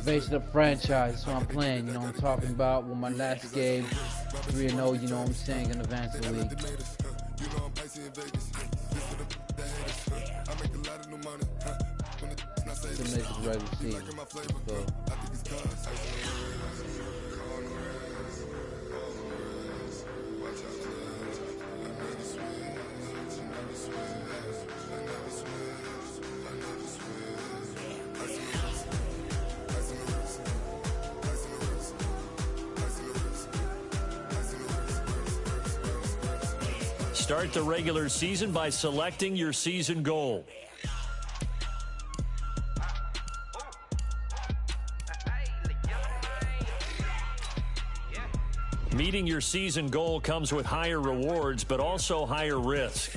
Base of the franchise, so I'm playing, you know what I'm talking about. With my last game, 3-0, you know what I'm saying, in advance of the league. Simulated regular season. Let's go. Start the regular season by selecting your season goal. Meeting your season goal comes with higher rewards, but also higher risk.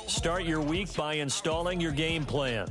Start your week by installing your game plan.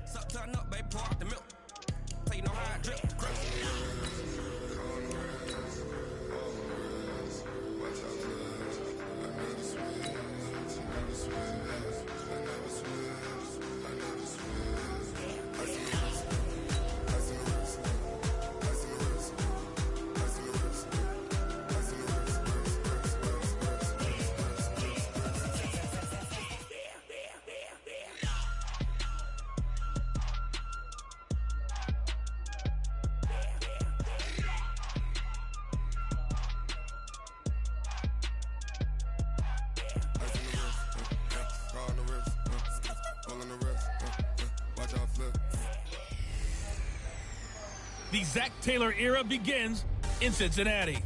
The Zach Taylor era begins in Cincinnati.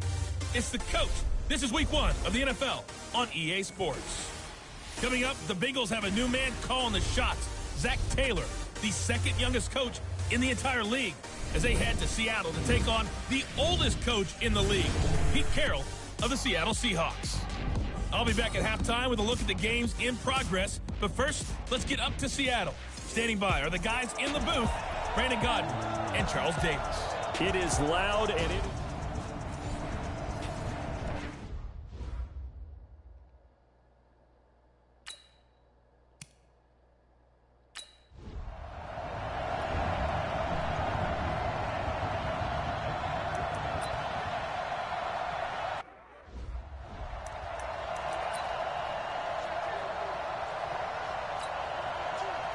It's the coach. This is week 1 of the NFL on EA Sports. Coming up, the Bengals have a new man calling the shots. Zach Taylor, the second youngest coach in the entire league, as they head to Seattle to take on the oldest coach in the league, Pete Carroll of the Seattle Seahawks. I'll be back at halftime with a look at the games in progress. But first, let's get up to Seattle. Standing by are the guys in the booth, Brandon Gaudin and Charles Davis. It is loud and it...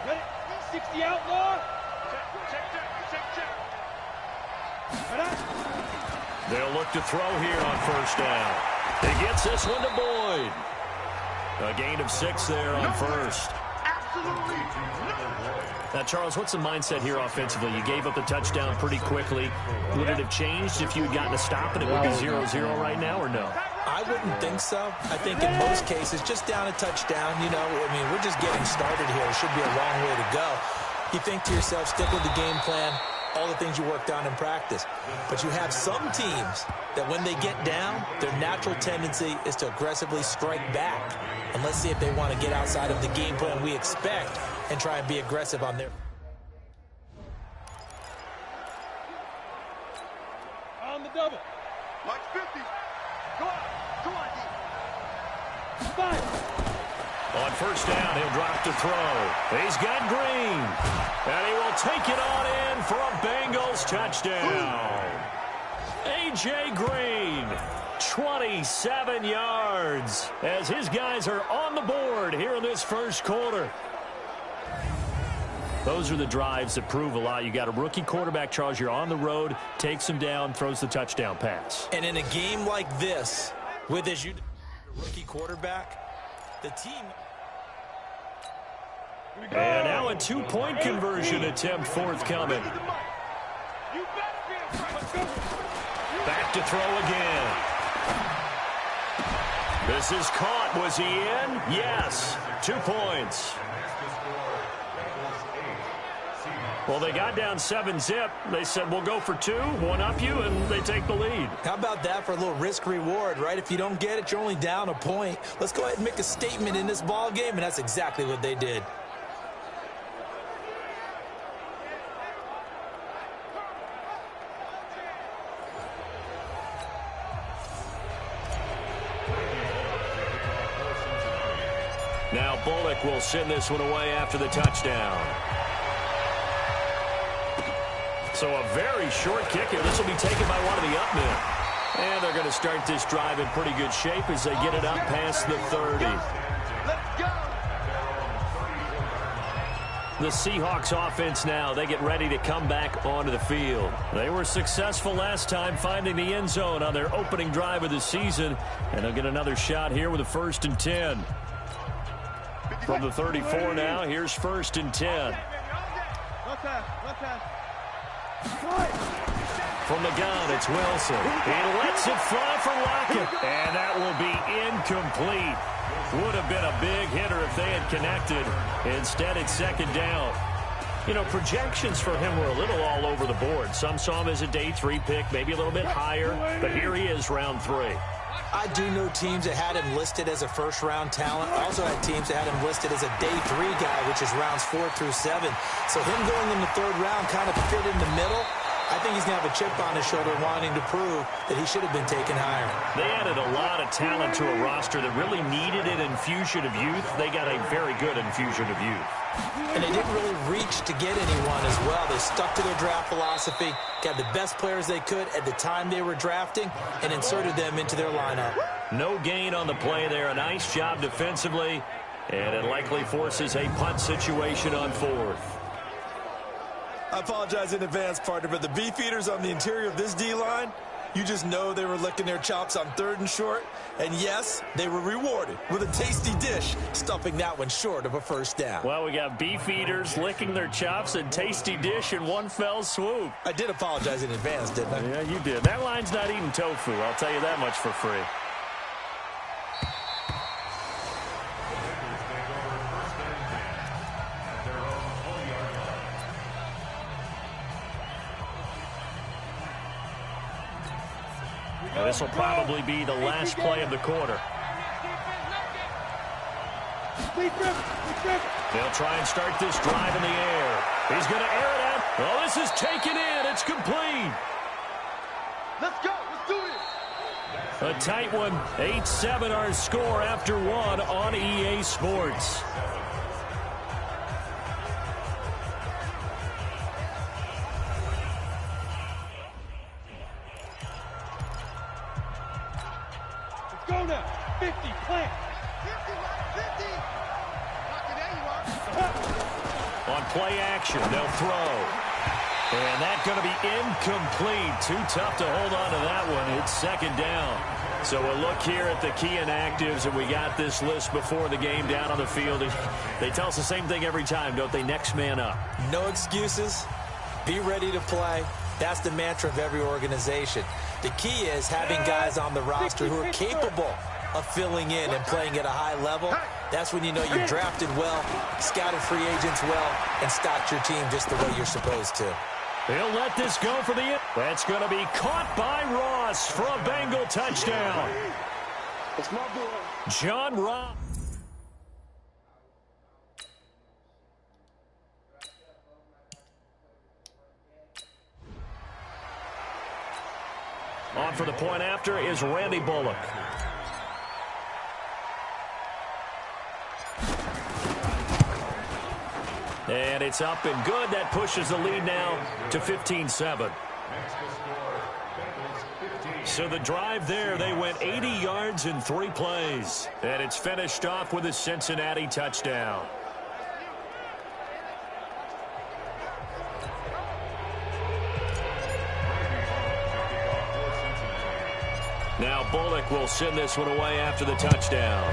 Ready? 60 outlaw. They'll look to throw here on first down. He gets this one to Boyd. A gain of 6 there on first. Now, Charles, what's the mindset here offensively? You gave up the touchdown pretty quickly. Would it have changed if you had gotten a stop and it would be 0-0 right now, or no? I wouldn't think so. I think in most cases, just down a touchdown, you know, I mean, we're just getting started here. It should be a long way to go. You think to yourself, stick with the game plan, all the things you worked on in practice. But you have some teams that when they get down, their natural tendency is to aggressively strike back. And let's see if they want to get outside of the game plan we expect and try and be aggressive on their... On the double. Like 50. Go on. Come on, D. 5. On first down, he'll drop to throw. He's got Green. And he will take it on in for a Bengals touchdown. A.J. Green, 27 yards, as his guys are on the board here in this first quarter. Those are the drives that prove a lot. You got a rookie quarterback, Charles. You're on the road, takes him down, throws the touchdown pass. And in a game like this, with as you rookie quarterback, the team... And now a two-point conversion attempt forthcoming. Back to throw again. This is caught. Was he in? Yes. 2 points. Well, they got down 7-zip. They said, we'll go for 2, one up you, and they take the lead. How about that for a little risk-reward, right? If you don't get it, you're only down a point. Let's go ahead and make a statement in this ball game, and that's exactly what they did. Now Bullock will send this one away after the touchdown. So a very short kick here. This will be taken by one of the up men. And they're going to start this drive in pretty good shape as they get it up past the 30. Let's go. The Seahawks offense now, they get ready to come back onto the field. They were successful last time finding the end zone on their opening drive of the season. And they'll get another shot here with a 1st and 10. From the 34 now, here's 1st and 10. From the gun, it's Wilson. He lets it fly for Lockett. And that will be incomplete. Would have been a big hitter if they had connected. Instead, it's 2nd down. You know, projections for him were a little all over the board. Some saw him as a day 3 pick, maybe a little bit higher. But here he is, round 3. I do know teams that had him listed as a first-round talent. I also had teams that had him listed as a day 3 guy, which is rounds 4 through 7. So him going in the 3rd round kind of fit in the middle. I think he's going to have a chip on his shoulder wanting to prove that he should have been taken higher. They added a lot of talent to a roster that really needed an infusion of youth. They got a very good infusion of youth. And they didn't really reach to get anyone as well. They stuck to their draft philosophy, got the best players they could at the time they were drafting, and inserted them into their lineup. No gain on the play there. A nice job defensively, and it likely forces a punt situation on 4th. I apologize in advance, partner, but the beefeaters on the interior of this D-line, you just know they were licking their chops on 3rd and short. And yes, they were rewarded with a tasty dish, stuffing that one short of a 1st down. Well, we got beefeaters licking their chops and tasty dish in one fell swoop. I did apologize in advance, didn't I? Yeah, you did. That line's not eating tofu. I'll tell you that much for free. This will probably be the last play of the quarter. They'll try and start this drive in the air. He's going to air it out. Oh, this is taken in. It's complete. Let's go. Let's do it. A tight one. 8-7 our score after 1 on EA Sports. Go now. 50, plant. 50, 50. There you are. On play action, they'll throw. And that's going to be incomplete. Too tough to hold on to that one. It's 2nd down. So we'll look here at the key inactives, and we got this list before the game down on the field. They tell us the same thing every time, don't they? Next man up. No excuses. Be ready to play. That's the mantra of every organization. The key is having guys on the roster who are capable of filling in and playing at a high level. That's when you know you've drafted well, scouted free agents well, and stocked your team just the way you're supposed to. He'll let this go for the end. That's going to be caught by Ross for a Bengal touchdown. It's my boy. John Ross. On for the point after is Randy Bullock. And it's up and good. That pushes the lead now to 15-7. So the drive there, they went 80 yards in 3 plays. And it's finished off with a Cincinnati touchdown. Now Bullock will send this one away after the touchdown.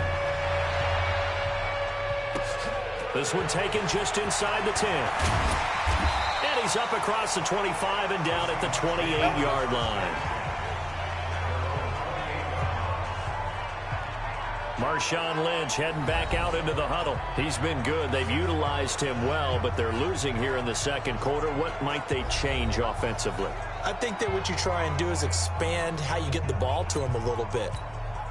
This one taken just inside the 10. And he's up across the 25 and down at the 28-yard line. Marshawn Lynch heading back out into the huddle. He's been good. They've utilized him well, but they're losing here in the second quarter. What might they change offensively? I think that what you try and do is expand how you get the ball to him a little bit.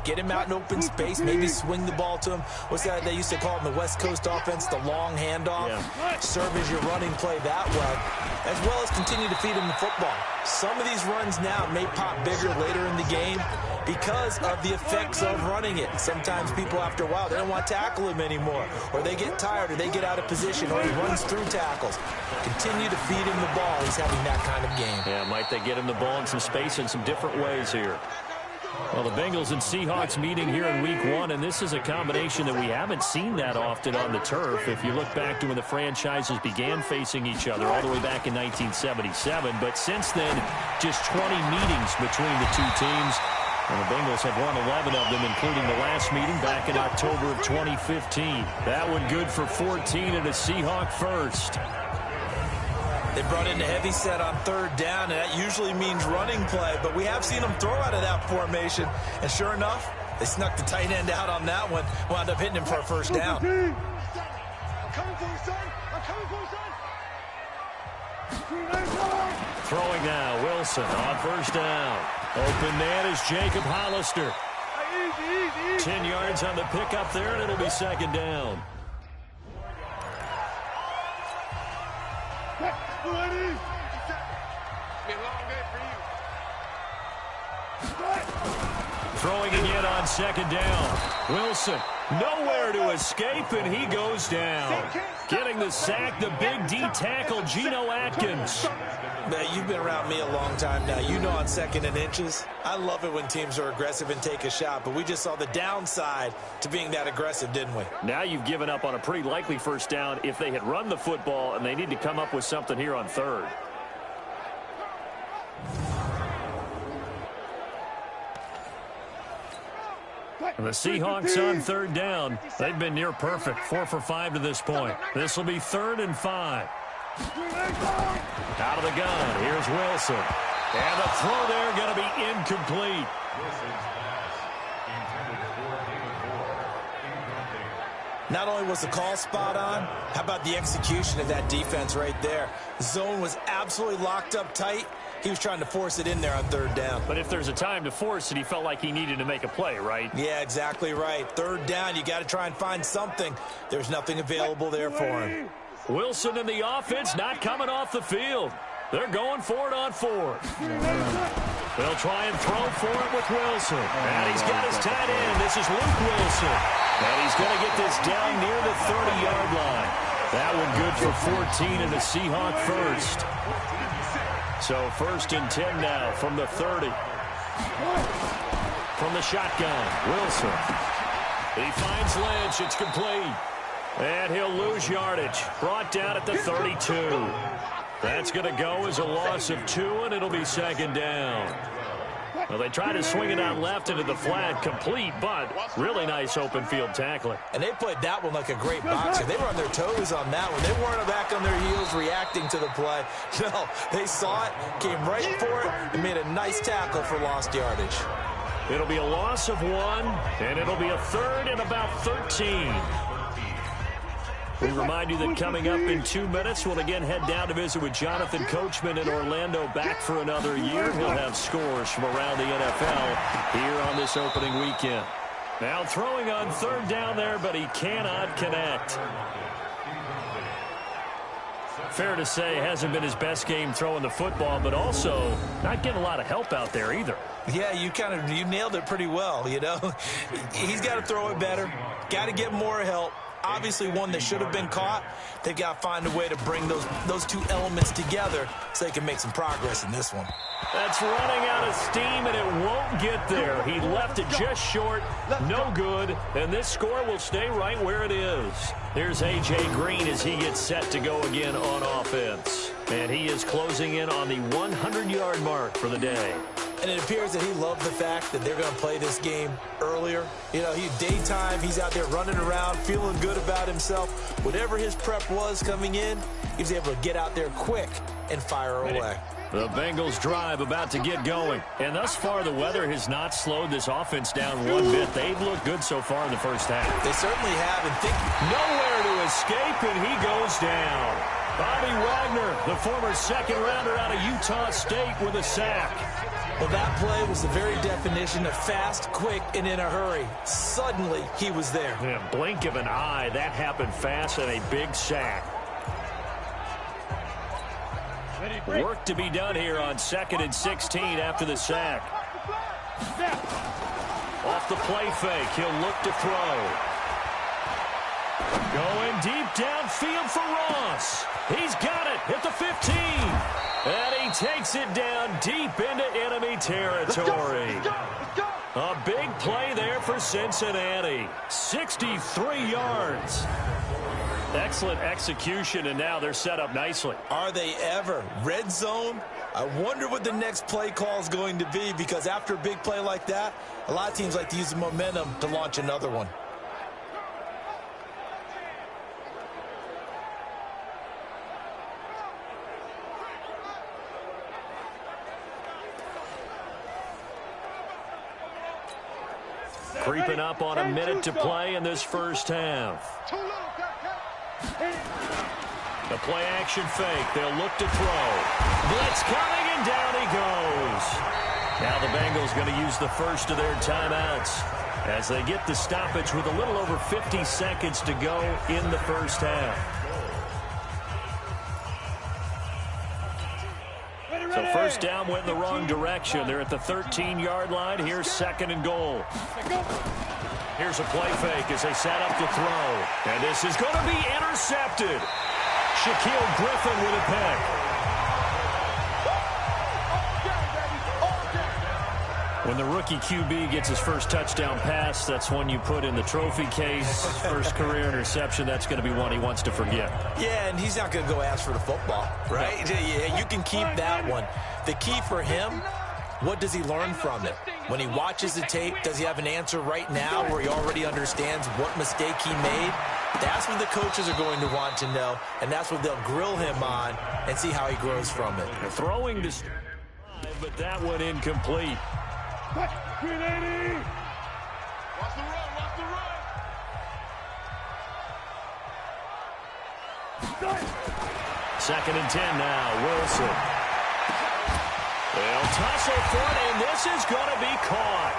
Get him out in open space, maybe swing the ball to him. What's that they used to call in the West Coast offense, the long handoff? Yeah. Serve as your running play that way, as well as continue to feed him the football. Some of these runs now may pop bigger later in the game because of the effects of running it. Sometimes people, after a while, they don't want to tackle him anymore, or they get tired, or they get out of position, or he runs through tackles. Continue to feed him the ball. He's having that kind of game. Yeah, might they get him the ball in some space in some different ways here? Well, the Bengals and Seahawks meeting here in Week 1, and this is a combination that we haven't seen that often on the turf. If you look back to when the franchises began facing each other all the way back in 1977, but since then, just 20 meetings between the two teams, and the Bengals have won 11 of them, including the last meeting back in October of 2015. That one good for 14 and a Seahawk first. They brought in the heavy set on third down, and that usually means running play, but we have seen them throw out of that formation, and sure enough, they snuck the tight end out on that one, wound up hitting him for a first down. I'm coming for you, son. I'm coming for you, son. Throwing now, Wilson on first down. Open man is Jacob Hollister. 10 yards on the pickup there, and it'll be second down. Throwing again on second down. Wilson, nowhere to escape, and he goes down. Getting the sack, the big D tackle, Geno Atkins. Man, you've been around me a long time now. You know on second and inches, I love it when teams are aggressive and take a shot, but we just saw the downside to being that aggressive, didn't we? Now you've given up on a pretty likely first down if they had run the football, and they need to come up with something here on third. And the Seahawks on third down. They've been near perfect, 4 for 5 to this point. This will be 3rd and 5. Out of the gun, here's Wilson. And the throw there going to be incomplete. Not only was the call spot on, how about the execution of that defense right there? The zone was absolutely locked up tight. He was trying to force it in there on third down. But if there's a time to force it, he felt like he needed to make a play, right? Yeah, exactly right. Third down, you got to try and find something. There's nothing available there for him. Wilson and the offense not coming off the field. They're going for it on 4th. They'll try and throw for it with Wilson. And he's got his tight end. This is Luke Wilson. And he's going to get this down near the 30-yard line. That one good for 14 and a Seahawk first. So 1st and 10 now from the 30. From the shotgun, Wilson. He finds Lynch. It's complete. And he'll lose yardage. Brought down at the 32. That's going to go as a loss of 2, and it'll be second down. Well, they try to swing it out left into the flat, complete, but really nice open field tackling. And they played that one like a great boxer. They were on their toes on that one. They weren't back on their heels reacting to the play. No, they saw it, came right for it, and made a nice tackle for lost yardage. It'll be a loss of 1, and it'll be a 3rd and about 13. We remind you that coming up in 2 minutes, we'll again head down to visit with Jonathan Coachman in Orlando, back for another year. He'll have scores from around the NFL here on this opening weekend. Now throwing on third down there, but he cannot connect. Fair to say, hasn't been his best game throwing the football, but also not getting a lot of help out there either. Yeah, you nailed it pretty well, you know. He's got to throw it better, got to get more help. Obviously one that should have been caught. They've got to find a way to bring those two elements together so they can make some progress in this one. That's running out of steam, and it won't get there. He left it just short, no good, and this score will stay right where it is. Here's A.J. Green as he gets set to go again on offense. And he is closing in on the 100-yard mark for the day. And it appears that he loved the fact that they're going to play this game earlier. You know, daytime, he's out there running around, feeling good about himself. Whatever his prep was coming in, he was able to get out there quick and fire away. The Bengals drive about to get going. And thus far, the weather has not slowed this offense down one bit. They've looked good so far in the first half. They certainly have. And nowhere to escape, and he goes down. Bobby Wagner, the former second-rounder out of Utah State, with a sack. Well, that play was the very definition of fast, quick, and in a hurry. Suddenly, he was there. In a blink of an eye, that happened fast, and a big sack. Work to be done here on 2nd and 16 after the sack. Off the play fake, he'll look to throw. Going deep downfield for Ross. He's got it at the 15. And he takes it down deep into enemy territory. A big play there for Cincinnati. 63 yards. Excellent execution, and now they're set up nicely. Are they ever? Red zone? I wonder what the next play call is going to be, because after a big play like that, a lot of teams like to use the momentum to launch another one. Creeping up on a minute to play in this first half. The play action fake. They'll look to throw. Blitz coming, and down he goes. Now the Bengals going to use the first of their timeouts as they get the stoppage with a little over 50 seconds to go in the first half. So first down went in the wrong direction. They're at the 13-yard line. Here's 2nd and goal. Here's a play fake as they set up to throw. And this is going to be intercepted. Shaquille Griffin with a pick. When the rookie QB gets his first touchdown pass, that's one you put in the trophy case. First career interception, that's going to be one he wants to forget. Yeah, and he's not going to go ask for the football, right? Yeah, you can keep that one. The key for him, what does he learn from it? When he watches the tape, does he have an answer right now where he already understands what mistake he made? That's what the coaches are going to want to know, and that's what they'll grill him on and see how he grows from it. The throwing to, but that one incomplete. 380. Watch the run. 2nd and 10 now. Wilson. They'll tussle for it, and this is going to be caught.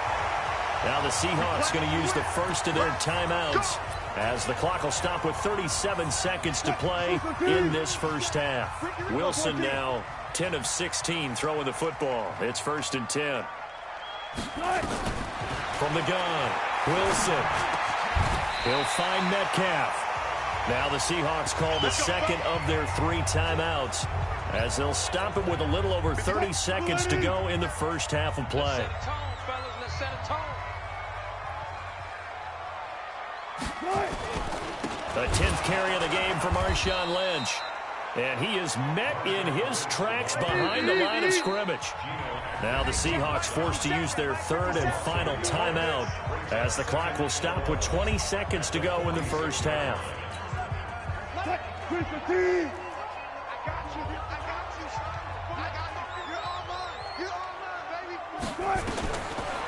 Now the Seahawks going to use the first of their timeouts as the clock will stop with 37 seconds to play in this first half. Wilson now 10 of 16 throwing the football. It's 1st and 10. From the gun, Wilson. He'll find Metcalf. Now the Seahawks call the second of their 3 timeouts as they'll stop it with a little over 30 seconds to go in the first half of play. The 10th carry of the game for Marshawn Lynch. And he is met in his tracks behind the line of scrimmage. Now the Seahawks forced to use their 3rd and final timeout as the clock will stop with 20 seconds to go in the first half.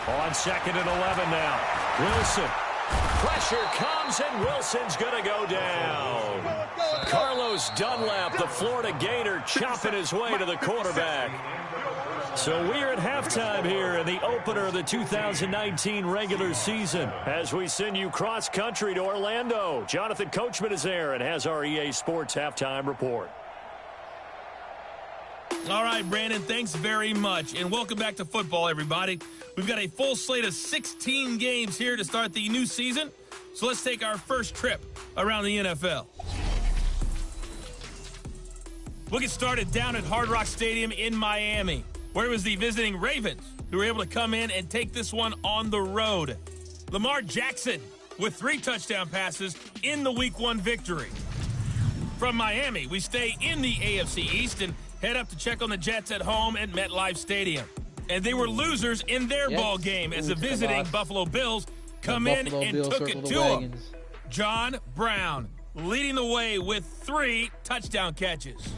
On 2nd and 11 now. Wilson. Pressure comes, and Wilson's going to go down. Carlos Dunlap, the Florida Gator, chopping his way to the quarterback. So we're at halftime here in the opener of the 2019 regular season as we send you cross-country to Orlando. Jonathan Coachman is there and has our EA Sports halftime report. All right, Brandon, thanks very much. And welcome back to football, everybody. We've got a full slate of 16 games here to start the new season. So let's take our first trip around the NFL. We'll get started down at Hard Rock Stadium in Miami, where it was the visiting Ravens who were able to come in and take this one on the road. Lamar Jackson with 3 touchdown passes in the Week 1 victory. From Miami, we stay in the AFC East and head up to check on the Jets at home at MetLife Stadium. And they were losers in their ball game as the visiting Buffalo Bills come in and took it to them. John Brown leading the way with 3 touchdown catches.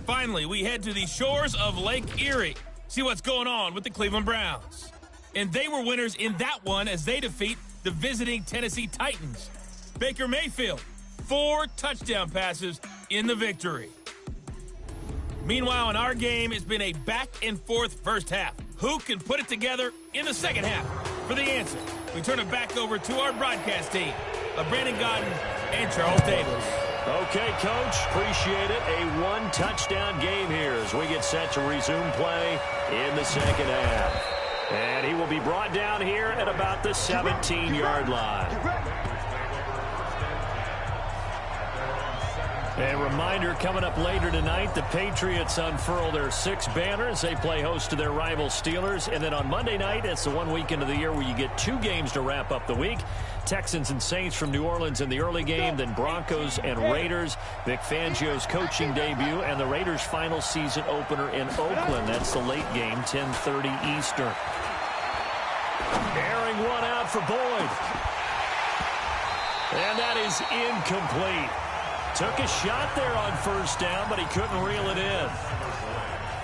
Finally, we head to the shores of Lake Erie. See what's going on with the Cleveland Browns. And they were winners in that one as they defeat the visiting Tennessee Titans. Baker Mayfield, 4 touchdown passes in the victory. Meanwhile, in our game, it's been a back-and-forth first half. Who can put it together in the second half? For the answer, we turn it back over to our broadcast team of Brandon Gaudin and Charles Davis. Okay, Coach, appreciate it. A 1-touchdown game here as we get set to resume play in the second half. And he will be brought down here at about the 17-yard line. A reminder, coming up later tonight, the Patriots unfurl their 6 banners. They play host to their rival Steelers. And then on Monday night, it's the one weekend of the year where you get 2 games to wrap up the week. Texans and Saints from New Orleans in the early game, then Broncos and Raiders. Vic Fangio's coaching debut, and the Raiders' final season opener in Oakland. That's the late game, 10:30 Eastern. Airing one out for Boyd. And that is incomplete. Took a shot there on first down, but he couldn't reel it in.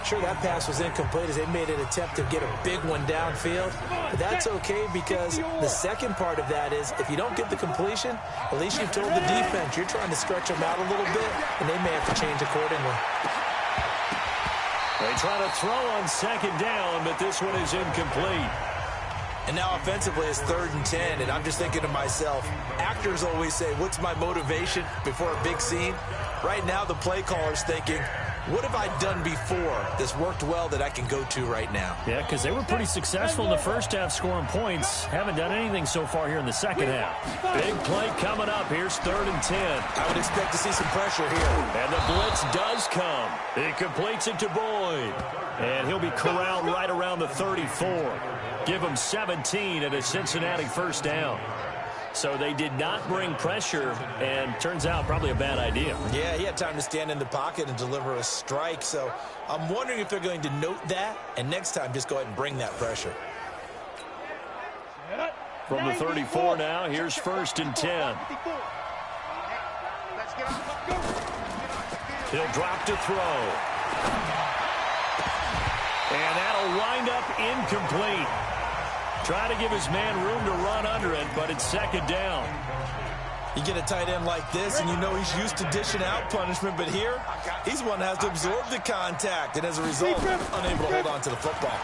Sure, that pass was incomplete as they made an attempt to get a big one downfield. But that's okay because the second part of that is if you don't get the completion, at least you've told the defense you're trying to stretch them out a little bit, and they may have to change accordingly. They try to throw on second down, but this one is incomplete. And now offensively it's 3rd and 10, and I'm just thinking to myself, actors always say, what's my motivation before a big scene? Right now the play caller's thinking, what have I done before that's worked well that I can go to right now? Yeah, because they were pretty successful in the first half scoring points. Haven't done anything so far here in the second half. Big play coming up. Here's 3rd and 10. I would expect to see some pressure here. And the blitz does come. He completes it to Boyd. And he'll be corralled right around the 34. Give him 17 and a Cincinnati first down. So they did not bring pressure, and turns out probably a bad idea. Yeah, he had time to stand in the pocket and deliver a strike. So I'm wondering if they're going to note that, and next time just go ahead and bring that pressure. From the 34 now, here's 1st and 10. He'll drop to throw. And that'll wind up incomplete. Try to give his man room to run under it, but it's 2nd down. You get a tight end like this, and you know he's used to dishing out punishment, but here, he's one that has to absorb the contact, and as a result, unable to hold on to the football.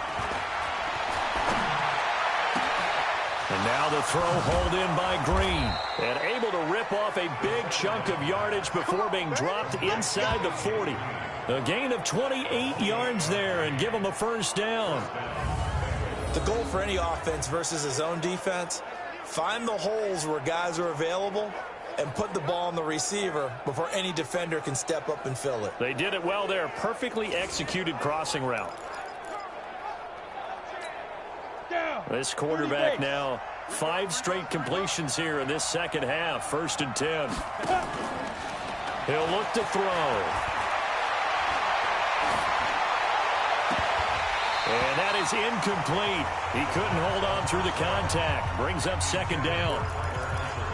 And now the throw hauled in by Green, and able to rip off a big chunk of yardage before being dropped inside the 40. A gain of 28 yards there, and give him a first down. The goal for any offense versus his own defense, find the holes where guys are available and put the ball on the receiver before any defender can step up and fill it. They did it well there. Perfectly executed crossing route. This quarterback now 5 straight completions here in this second half. 1st and 10. He'll look to throw. And that is incomplete. He couldn't hold on through the contact. Brings up 2nd down.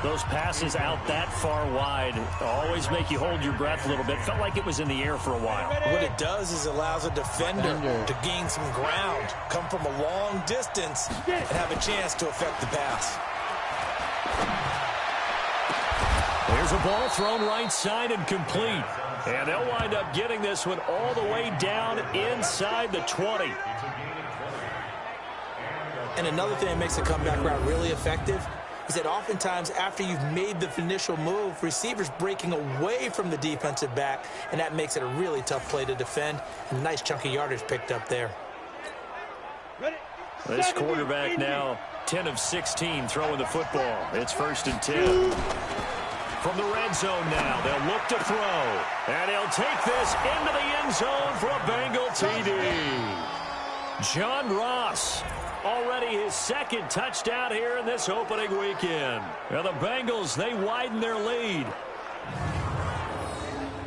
Those passes out that far wide always make you hold your breath a little bit. Felt like it was in the air for a while. What it does is allows a defender to gain some ground, come from a long distance, and have a chance to affect the pass. There's a ball thrown right side and complete. And they'll wind up getting this one all the way down inside the 20. And another thing that makes a comeback route really effective is that oftentimes after you've made the initial move, receivers breaking away from the defensive back, and that makes it a really tough play to defend. A nice chunk of yardage picked up there. This quarterback now 10 of 16 throwing the football. It's 1st and 10. From the red zone now, they'll look to throw. And he'll take this into the end zone for a Bengal TD. John Ross, already his 2nd touchdown here in this opening weekend. Now the Bengals, they widen their lead.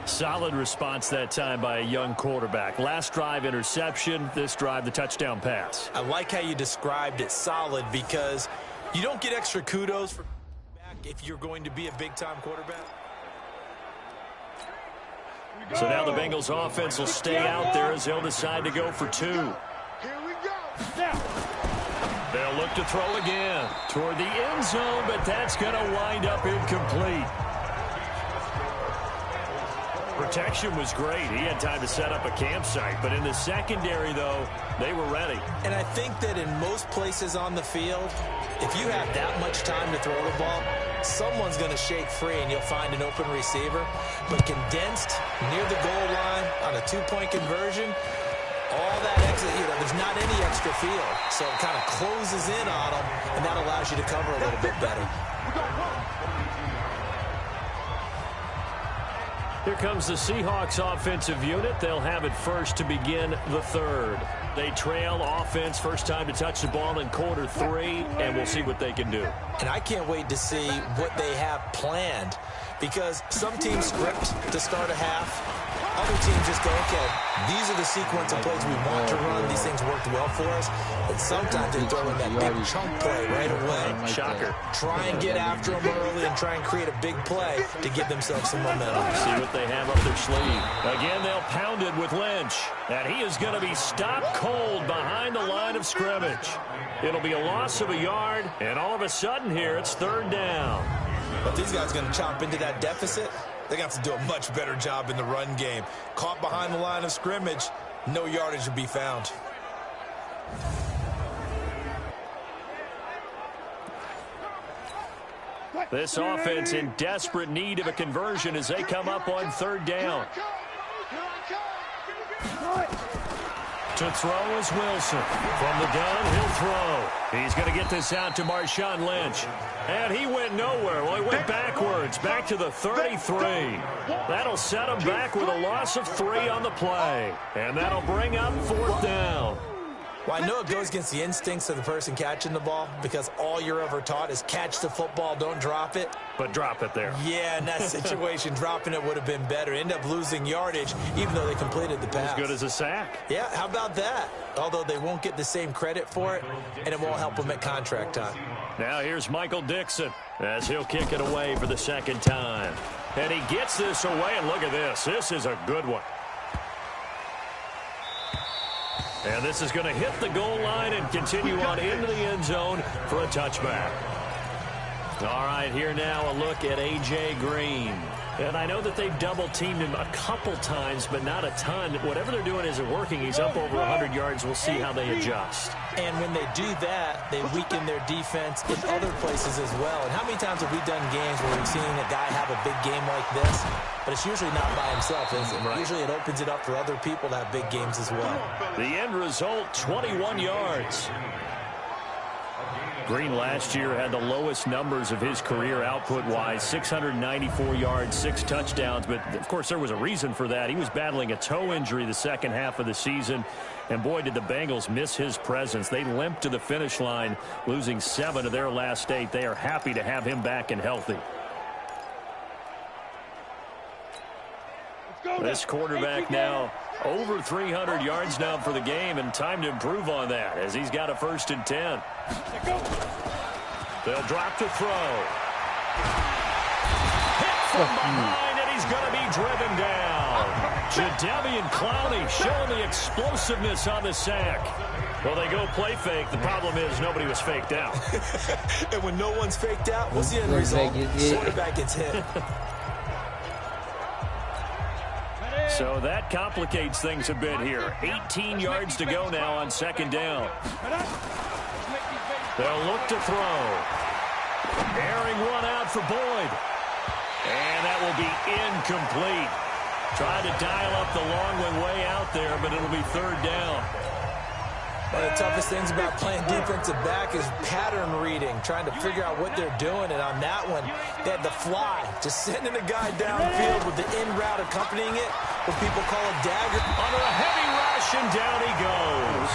Solid response that time by a young quarterback. Last drive, interception. This drive, the touchdown pass. I like how you described it, solid, because you don't get extra kudos for if you're going to be a big-time quarterback. So now the Bengals offense will stay out there as they'll decide to go for 2. Here we go. Now. They'll look to throw again toward the end zone, but that's going to wind up incomplete. Protection was great. He had time to set up a campsite, but in the secondary, though, they were ready. And I think that in most places on the field, if you have that much time to throw the ball, someone's going to shake free and you'll find an open receiver. But condensed near the goal line on a 2-point conversion, all that exit, there's not any extra field. So it kind of closes in on them, and that allows you to cover a little bit better. Here comes the Seahawks offensive unit. They'll have it first to begin the third. They trail offense, first time to touch the ball in quarter 3, and we'll see what they can do. And I can't wait to see what they have planned, because some teams script to start a half. Other teams just go, okay, these are the sequence of plays we want to run. These things worked well for us. And sometimes they throw in that big chunk play right away. Shocker. Try and get after them early and try and create a big play to give themselves some momentum. See what they have up their sleeve. Again, they'll pound it with Lynch. And he is going to be stopped cold behind the line of scrimmage. It'll be a loss of a yard, and all of a sudden here, it's 3rd down. But these guys are going to chop into that deficit. They're going to have to do a much better job in the run game. Caught behind the line of scrimmage, no yardage to be found. This offense in desperate need of a conversion as they come up on 3rd down. To throw is Wilson. From the gun, he'll throw. He's going to get this out to Marshawn Lynch. And he went nowhere. Well, he went backwards, back to the 33. That'll set him back with a loss of 3 on the play. And that'll bring up 4th down. Well, I know it goes against the instincts of the person catching the ball, because all you're ever taught is catch the football, don't drop it. But drop it there. Yeah, in that situation, dropping it would have been better. End up losing yardage, even though they completed the pass. As good as a sack. Yeah, how about that? Although they won't get the same credit for it, and it won't help them at contract time. Now here's Michael Dixon as he'll kick it away for the 2nd time. And he gets this away, and look at this. This is a good one. And this is going to hit the goal line and continue on into the end zone for a touchback. All right, here now a look at A.J. Green. And I know that they've double-teamed him a couple times, but not a ton. Whatever they're doing isn't working. He's up over 100 yards. We'll see how they adjust. And when they do that, they weaken their defense in other places as well. And how many times have we done games where we've seen a guy have a big game like this? But it's usually not by himself, is it? Right. Usually it opens it up for other people to have big games as well. The end result, 21 yards. Green last year had the lowest numbers of his career output-wise, 694 yards, 6 touchdowns. But, of course, there was a reason for that. He was battling a toe injury the second half of the season. And, boy, did the Bengals miss his presence. They limped to the finish line, losing 7 of their last 8. They are happy to have him back and healthy. This quarterback now over 300 yards now for the game, and time to improve on that as he's got a 1st and 10. They'll drop to throw. Hit from behind, and he's going to be driven down. Jadeveon Clowney showing the explosiveness on the sack. Well, they go play fake. The problem is nobody was faked out. And when no one's faked out, what's the end result? Quarterback gets hit. So that complicates things a bit here. 18 yards to go now on 2nd down. They'll look to throw. Airing one out for Boyd. And that will be incomplete. Trying to dial up the long one way out there, but it'll be 3rd down. One of the toughest things about playing defensive back is pattern reading, trying to figure out what they're doing. And on that one, they had the fly, just sending a guy downfield with the in route accompanying it, what people call a dagger. Under a heavy rush, and down he goes.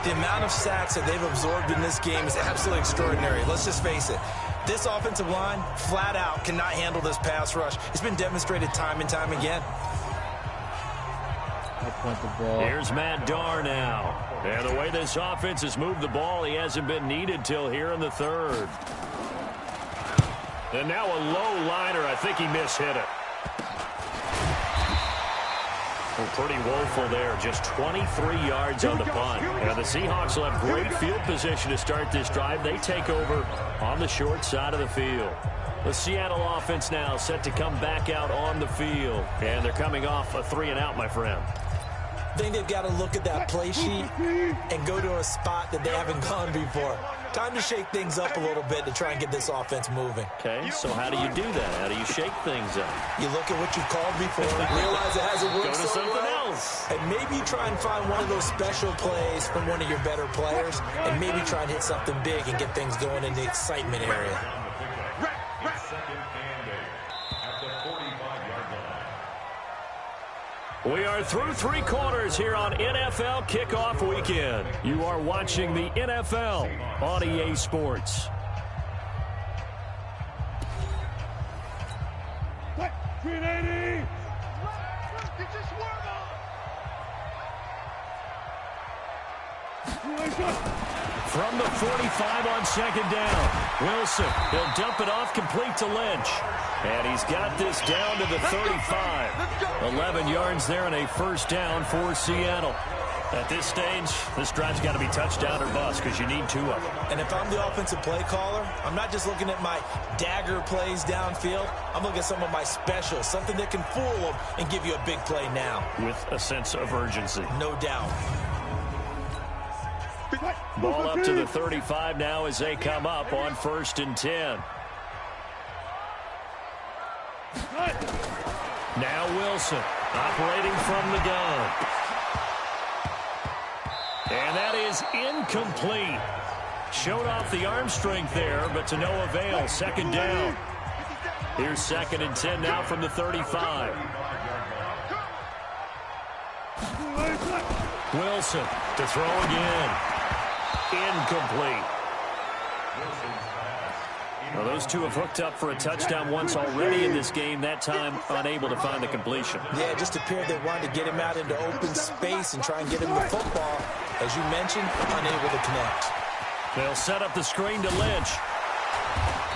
The amount of sacks that they've absorbed in this game is absolutely extraordinary. Let's just face it. This offensive line, flat out, cannot handle this pass rush. It's been demonstrated time and time again. Here's Matt Darr now. And the way this offense has moved the ball, he hasn't been needed till here in the 3rd. And now a low liner. I think he mishit it. Well, pretty woeful there. Just 23 yards on the punt. Now the Seahawks will have great field position to start this drive. They take over on the short side of the field. The Seattle offense now set to come back out on the field. And they're coming off a 3-and-out, my friend. I think they've got to look at that play sheet and go to a spot that they haven't gone before. Time to shake things up a little bit to try and get this offense moving. Okay, so how do you do that? How do you shake things up? You look at what you've called before, realize it hasn't worked Go to something else. and maybe try and find one of those special plays from one of your better players, and maybe try and hit something big and get things going in the excitement area. We are through 3 quarters here on NFL Kickoff Weekend. You are watching the NFL on EA Sports. What? 380! From the 45 on second down, Wilson, he'll dump it off complete to Lynch. And he's got this down to the 35. 11 yards there and a first down for Seattle. At this stage, this drive's got to be touchdown or bust because you need 2 of them. And if I'm the offensive play caller, I'm not just looking at my dagger plays downfield. I'm looking at some of my specials, something that can fool them and give you a big play now. With a sense of urgency. No doubt. Ball up to the 35 now as they come up on 1st and 10. Now Wilson operating from the gun. And that is incomplete. Showed off the arm strength there, but to no avail. 2nd down. Here's 2nd and 10 now from the 35. Wilson to throw again. Incomplete. Well, those two have hooked up for a touchdown once already in this game, that time unable to find the completion. Yeah, it just appeared they wanted to get him out into open space and try and get him the football. As you mentioned, unable to connect. They'll set up the screen to Lynch.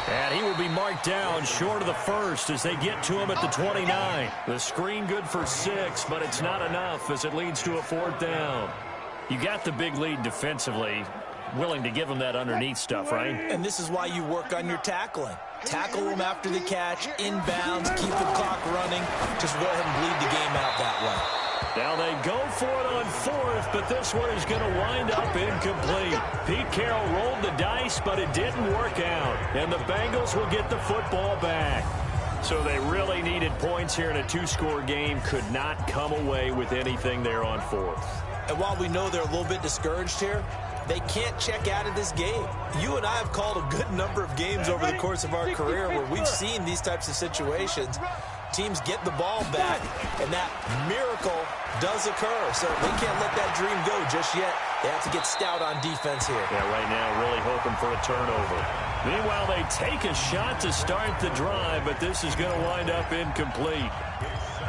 And he will be marked down short of the first as they get to him at the 29. The screen good for 6, but it's not enough as it leads to a 4th down. You got the big lead defensively. Willing to give them that underneath stuff, right? And this is why you work on your tackling. Tackle them after the catch, inbounds, keep the clock running. Just go ahead and bleed the game out that way. Now they go for it on 4th, but this one is going to wind up incomplete. Pete Carroll rolled the dice, but it didn't work out. And the Bengals will get the football back. So they really needed points here in a 2-score game. Could not come away with anything there on 4th. And while we know they're a little bit discouraged here, they can't check out of this game. You and I have called a good number of games over the course of our career where we've seen these types of situations. Teams get the ball back, and that miracle does occur. So they can't let that dream go just yet. They have to get stout on defense here. Yeah, right now really hoping for a turnover. Meanwhile, they take a shot to start the drive, but this is going to wind up incomplete.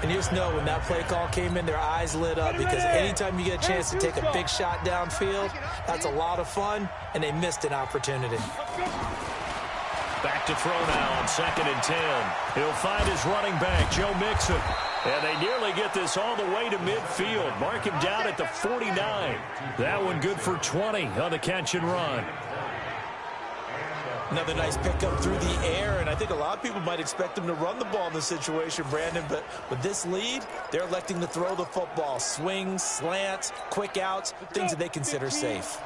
And you just know when that play call came in, their eyes lit up because anytime you get a chance to take a big shot downfield, that's a lot of fun, and they missed an opportunity. Back to throw now on 2nd and 10. He'll find his running back, Joe Mixon. And they nearly get this all the way to midfield. Mark him down at the 49. That one good for 20 on the catch and run. Another nice pickup through the air, and I think a lot of people might expect them to run the ball in this situation, Brandon, but with this lead, they're electing to throw the football. Swings, slants, quick outs, things that they consider safe.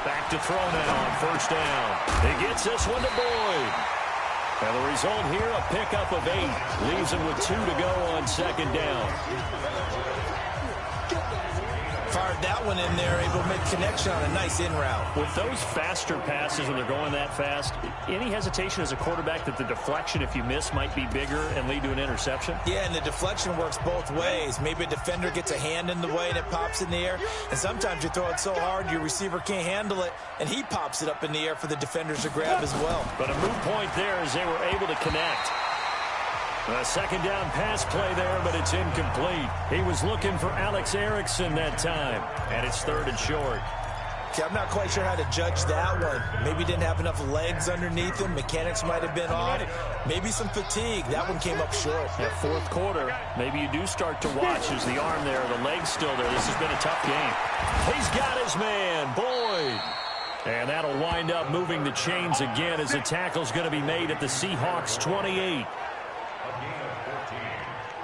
Back to throw now on 1st down. He gets this one to Boyd. And the result here, a pickup of 8. Leaves him with 2 to go on 2nd down. Fired that one in there, able to make connection on a nice in route. With those faster passes when they're going that fast, any hesitation as a quarterback that the deflection, if you miss, might be bigger and lead to an interception? Yeah, and the deflection works both ways. Maybe a defender gets a hand in the way and it pops in the air. And sometimes you throw it so hard your receiver can't handle it, and he pops it up in the air for the defenders to grab as well. But a moot point there as they were able to connect. A 2nd down pass play there, but it's incomplete. He was looking for Alex Erickson that time, and it's 3rd and short. Okay, I'm not quite sure how to judge that one. Maybe didn't have enough legs underneath him. Mechanics might have been off. Maybe some fatigue. That one came up short. That fourth quarter, maybe you do start to watch as the arm there, the leg's still there. This has been a tough game. He's got his man, Boyd. And that'll wind up moving the chains again as the tackle's going to be made at the Seahawks 28.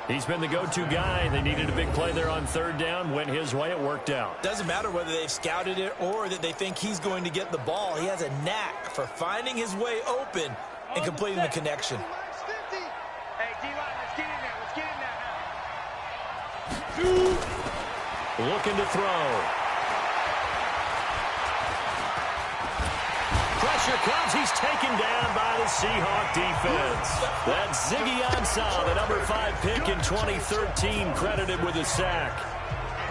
He's been the go-to guy. They needed a big play there on third down. Went his way. It worked out. Doesn't matter whether they've scouted it or that they think he's going to get the ball. He has a knack for finding his way open and completing the connection. Hey, D-line, let's get in there. Let's get in there now. Looking to throw. Pressure comes. He's taken down by the Seahawk defense. That's Ziggy Ansah, the number 5 pick in 2013, credited with a sack.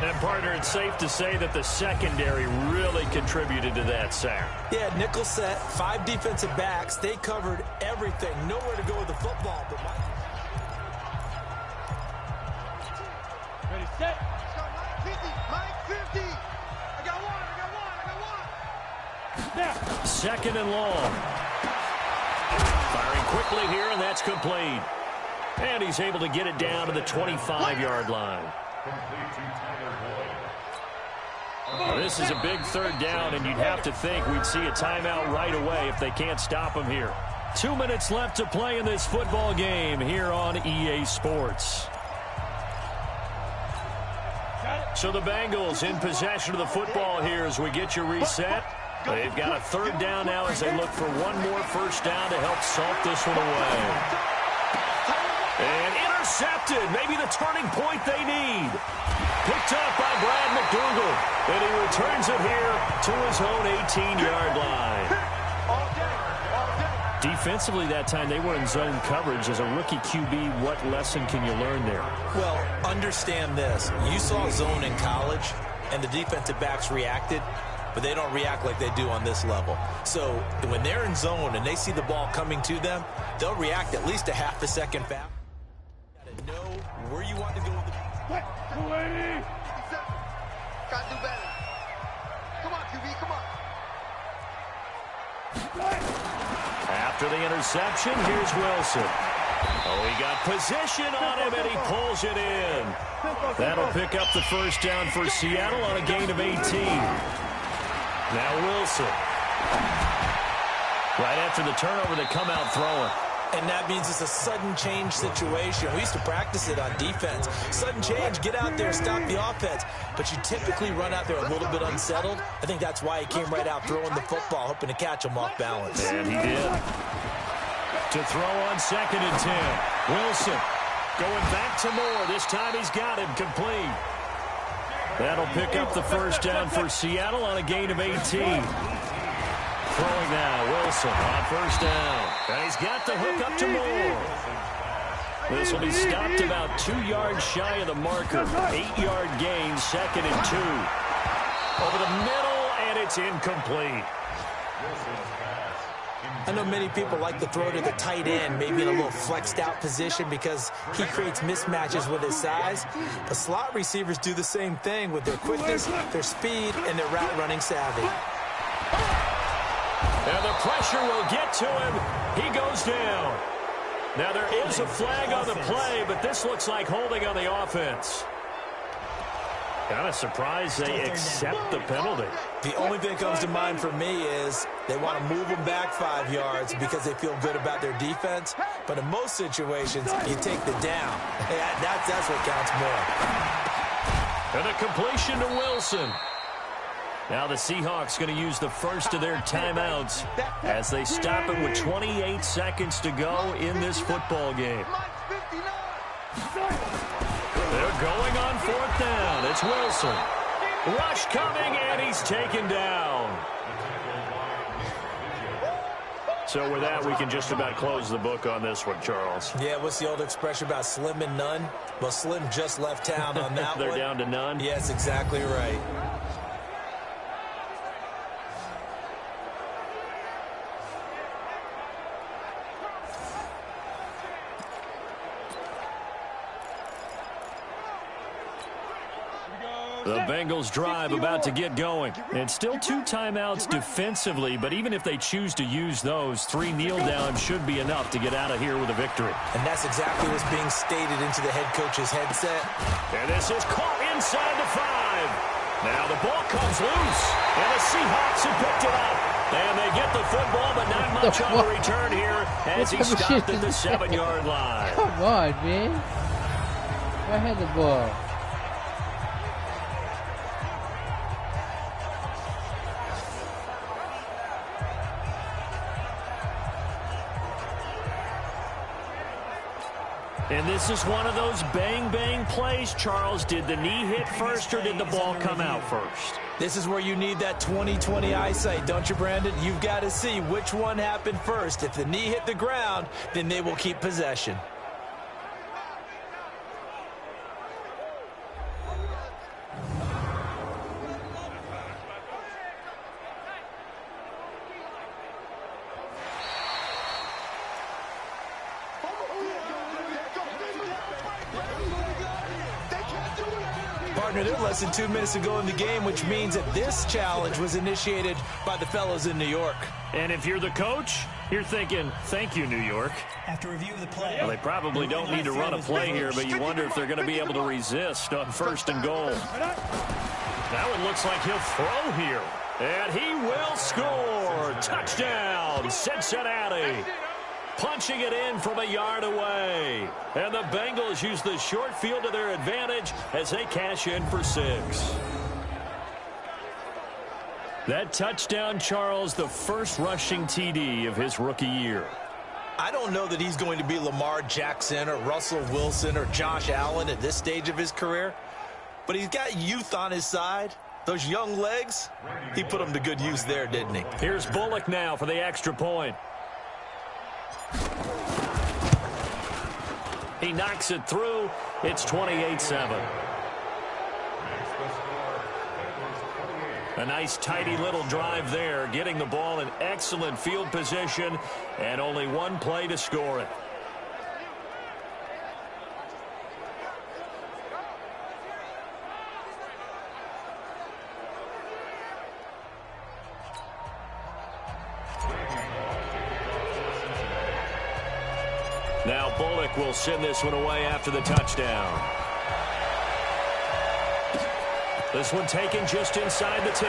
And, partner, it's safe to say that the secondary really contributed to that sack. Yeah, nickel set, 5 defensive backs. They covered everything. Nowhere to go with the football. But Ready, set. Let's go, Mike 50. I got one. Now. Second and long. Firing quickly here, and that's complete. And he's able to get it down to the 25-yard line. This is a big third down, and you'd have to think we'd see a timeout right away if they can't stop him here. 2 minutes left to play in this football game here on EA Sports. So the Bengals in possession of the football here as we get you reset. They've got a third down now as they look for one more first down to help salt this one away. And intercepted. Maybe the turning point they need. Picked up by Brad McDougal. And he returns it here to his own 18-yard line. Defensively that time, they were in zone coverage. As a rookie QB, what lesson can you learn there? well, understand this. You saw zone in college, and the defensive backs reacted, but they don't react like they do on this level. So when they're in zone and they see the ball coming to them, they'll react at least a half a second fast. You got to know where you want to go with the... 280. Got to do better. Come on, QB, come on. After the interception, here's Wilson. Oh, he got position on him, and he pulls it in. That'll pick up the first down for Seattle on a gain of 18. Now Wilson. Right after the turnover, they come out throwing. And that means it's a sudden change situation. We used to practice it on defense. Sudden change, get out there, stop the offense. But you typically run out there a little bit unsettled. I think that's why he came right out throwing the football, hoping to catch him off balance. And he did. To throw on 2nd and 10. Wilson going back to Moore. This time he's got him complete. That'll pick up the first down for Seattle on a gain of 18. Throwing now, Wilson on first down. And he's got the hook up to Moore. This will be stopped about 2 yards shy of the marker. 8-yard gain, 2nd and 2. Over the middle, and it's incomplete. I know many people like to throw to the tight end, maybe in a little flexed out position because he creates mismatches with his size. The slot receivers do the same thing with their quickness, their speed, and their route running savvy. And the pressure will get to him. He goes down. Now there is a flag on the play, but this looks like holding on the offense. Kind of surprised they accept the penalty. The only thing that comes to mind for me is they want to move them back 5 yards because they feel good about their defense. But in most situations, you take the down. That's what counts more. And a completion to Wilson. Now the Seahawks going to use the first of their timeouts as they stop it with 28 seconds to go in this football game. They're going on 4th down. It's Wilson. Rush coming, and he's taken down. So with that, we can just about close the book on this one, Charles. Yeah, what's the old expression about slim and none? Well, Slim just left town on that They're one. down to none? Yes, exactly right. The Bengals drive about to get going. And still 2 timeouts defensively, but even if they choose to use those, 3 kneel downs should be enough to get out of here with a victory. And that's exactly what's being stated into the head coach's headset. And this is caught inside the 5. Now the ball comes loose, and the Seahawks have picked it up. And they get the football, but not much on the return here as he stopped at the 7-yard line. Come on, man. I had the ball. And this is one of those bang-bang plays, Charles. Did the knee hit first or did the ball come out first? This is where you need that 20/20 eyesight, don't you, Brandon? You've got to see which one happened first. If the knee hit the ground, then they will keep possession. Partner, they're less than 2 minutes to go in the game, which means that this challenge was initiated by the fellows in New York. And if you're the coach, you're thinking, thank you, New York. After review of the play. Well, they probably don't need to run a play here, but you wonder if they're going to be able to resist on 1st and goal. Now it looks like he'll throw here. And he will score. Touchdown, Cincinnati. Punching it in from a yard away. And the Bengals use the short field to their advantage as they cash in for 6. That touchdown, Charles, the first rushing TD of his rookie year. I don't know that he's going to be Lamar Jackson or Russell Wilson or Josh Allen at this stage of his career, but he's got youth on his side. Those young legs, he put them to good use there, didn't he? Here's Bullock now for the extra point. He knocks it through. It's 28-7. A nice, tidy little drive there, getting the ball in excellent field position, and only one play to score it. Now Bullock will send this one away after the touchdown. This one taken just inside the 10.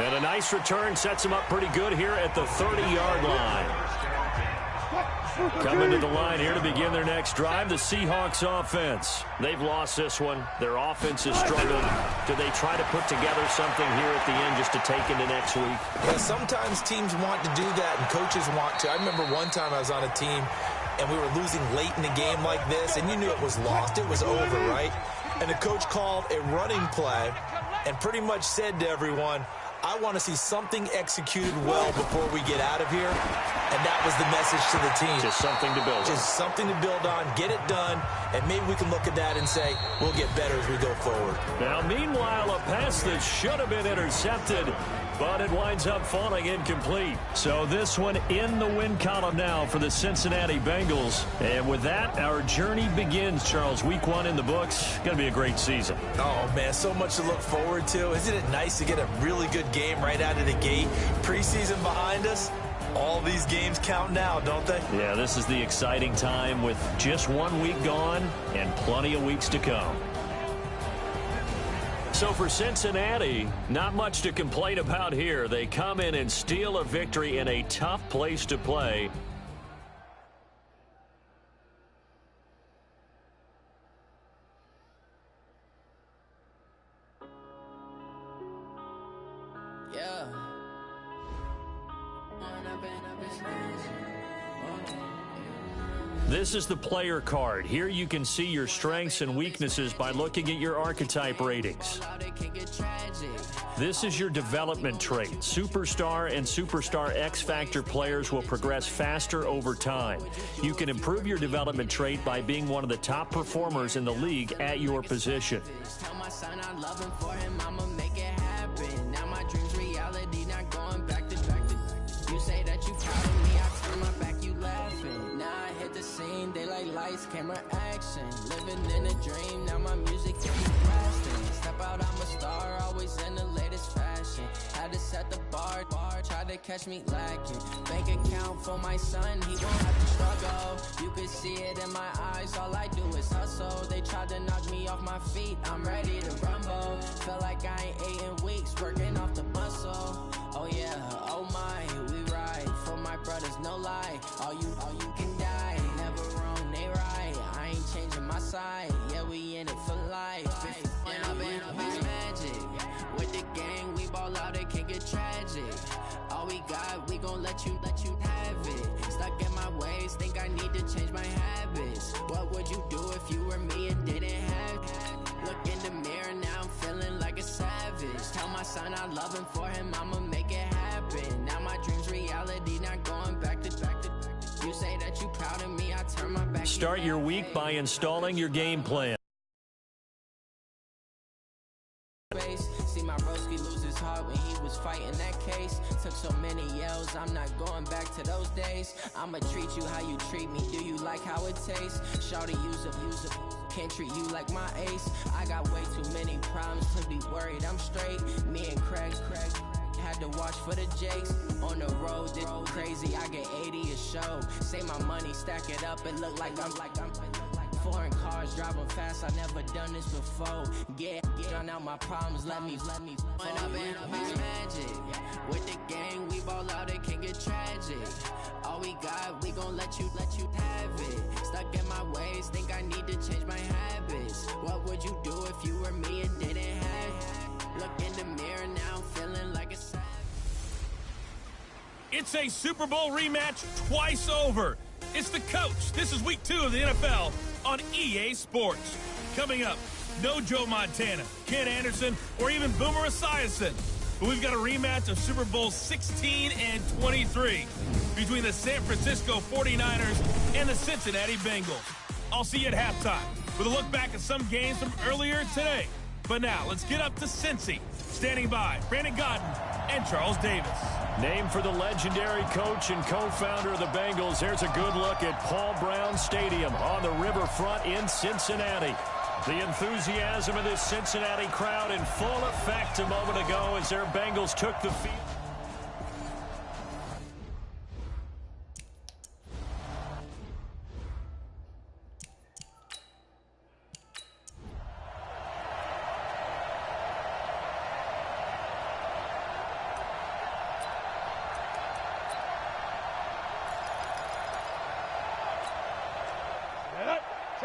And a nice return sets him up pretty good here at the 30-yard line. Coming to the line here to begin their next drive, the Seahawks offense. They've lost this one. Their offense has struggled. Do they try to put together something here at the end just to take into next week? Yeah, sometimes teams want to do that and coaches want to. I remember one time I was on a team and we were losing late in the game like this, and you knew it was lost. It was over, right? And the coach called a running play and pretty much said to everyone, I want to see something executed well before we get out of here. And that was the message to the team. Just something to build on. Just something to build on, get it done, and maybe we can look at that and say, we'll get better as we go forward. Now, meanwhile, a pass that should have been intercepted, but it winds up falling incomplete. So this one in the win column now for the Cincinnati Bengals. And with that, our journey begins, Charles. Week 1 in the books. Going to be a great season. Oh, man, so much to look forward to. Isn't it nice to get a really good game right out of the gate? Preseason behind us. All these games count now, don't they? Yeah, this is the exciting time with just 1 week gone and plenty of weeks to come. So for Cincinnati, not much to complain about here. They come in and steal a victory in a tough place to play. This is the player card. Here you can see your strengths and weaknesses by looking at your archetype ratings. This is your development trait. Superstar and Superstar X Factor players will progress faster over time. You can improve your development trait by being one of the top performers in the league at your position. camera action. Living in a dream, now my music is blasting. Step out, I'm a star, always in the latest fashion. Had to set the bar, try to catch me lacking. Bank account for my son, he won't have to struggle. You could see it in my eyes, all I do is hustle. They tried to knock me off my feet, I'm ready to rumble. Felt like I ain't ate in weeks, working off the muscle. Oh yeah, oh my, we ride for my brothers, no lie. All you can die, never wrong, they right. I ain't changing my side, yeah, we in it for life. And I've been magic. With the gang, we ball out, it can get tragic. All we got, we gon' let you have it. Stuck in my ways, think I need to change my habits. What would you do if you were me and didn't have it? Look in the mirror, now I'm feeling like a savage. Tell my son I love him, for him I'ma make it happen. Now my dream's reality, not going back to. You say that you proud of me, I turn my back. Start your week by installing your game plan. See my broski lose his heart when he was fighting that case. Took so many yells, I'm not going back to those days. I'ma treat you how you treat me, do you like how it tastes? Shawty, use up, can't treat you like my ace. I got way too many problems to be worried, I'm straight. Me and Craig had to watch for the Jakes. On the road, it's crazy, I get 80 a show. Say my money, stack it up, it look like I'm foreign cars, driving fast, I never done this before. Yeah, drown out my problems, let me. When I've been magic. With the gang, we ball out, it can get tragic. All we got, we gon' let you have it. Stuck in my ways, think I need to change my habits. What would you do if you were me and didn't have it? Look in the mirror, now I'm feeling like a savage. It's a Super Bowl rematch twice over. It's the coach. This is week 2 of the NFL on EA Sports. Coming up, no Joe Montana, Ken Anderson, or even Boomer Esiason. But we've got a rematch of Super Bowl 16 and 23 between the San Francisco 49ers and the Cincinnati Bengals. I'll see you at halftime with a look back at some games from earlier today. But now, let's get up to Cincy. Standing by, Brandon Godden and Charles Davis. Named for the legendary coach and co-founder of the Bengals, there's a good look at Paul Brown Stadium on the riverfront in Cincinnati. The enthusiasm of this Cincinnati crowd in full effect a moment ago as their Bengals took the field.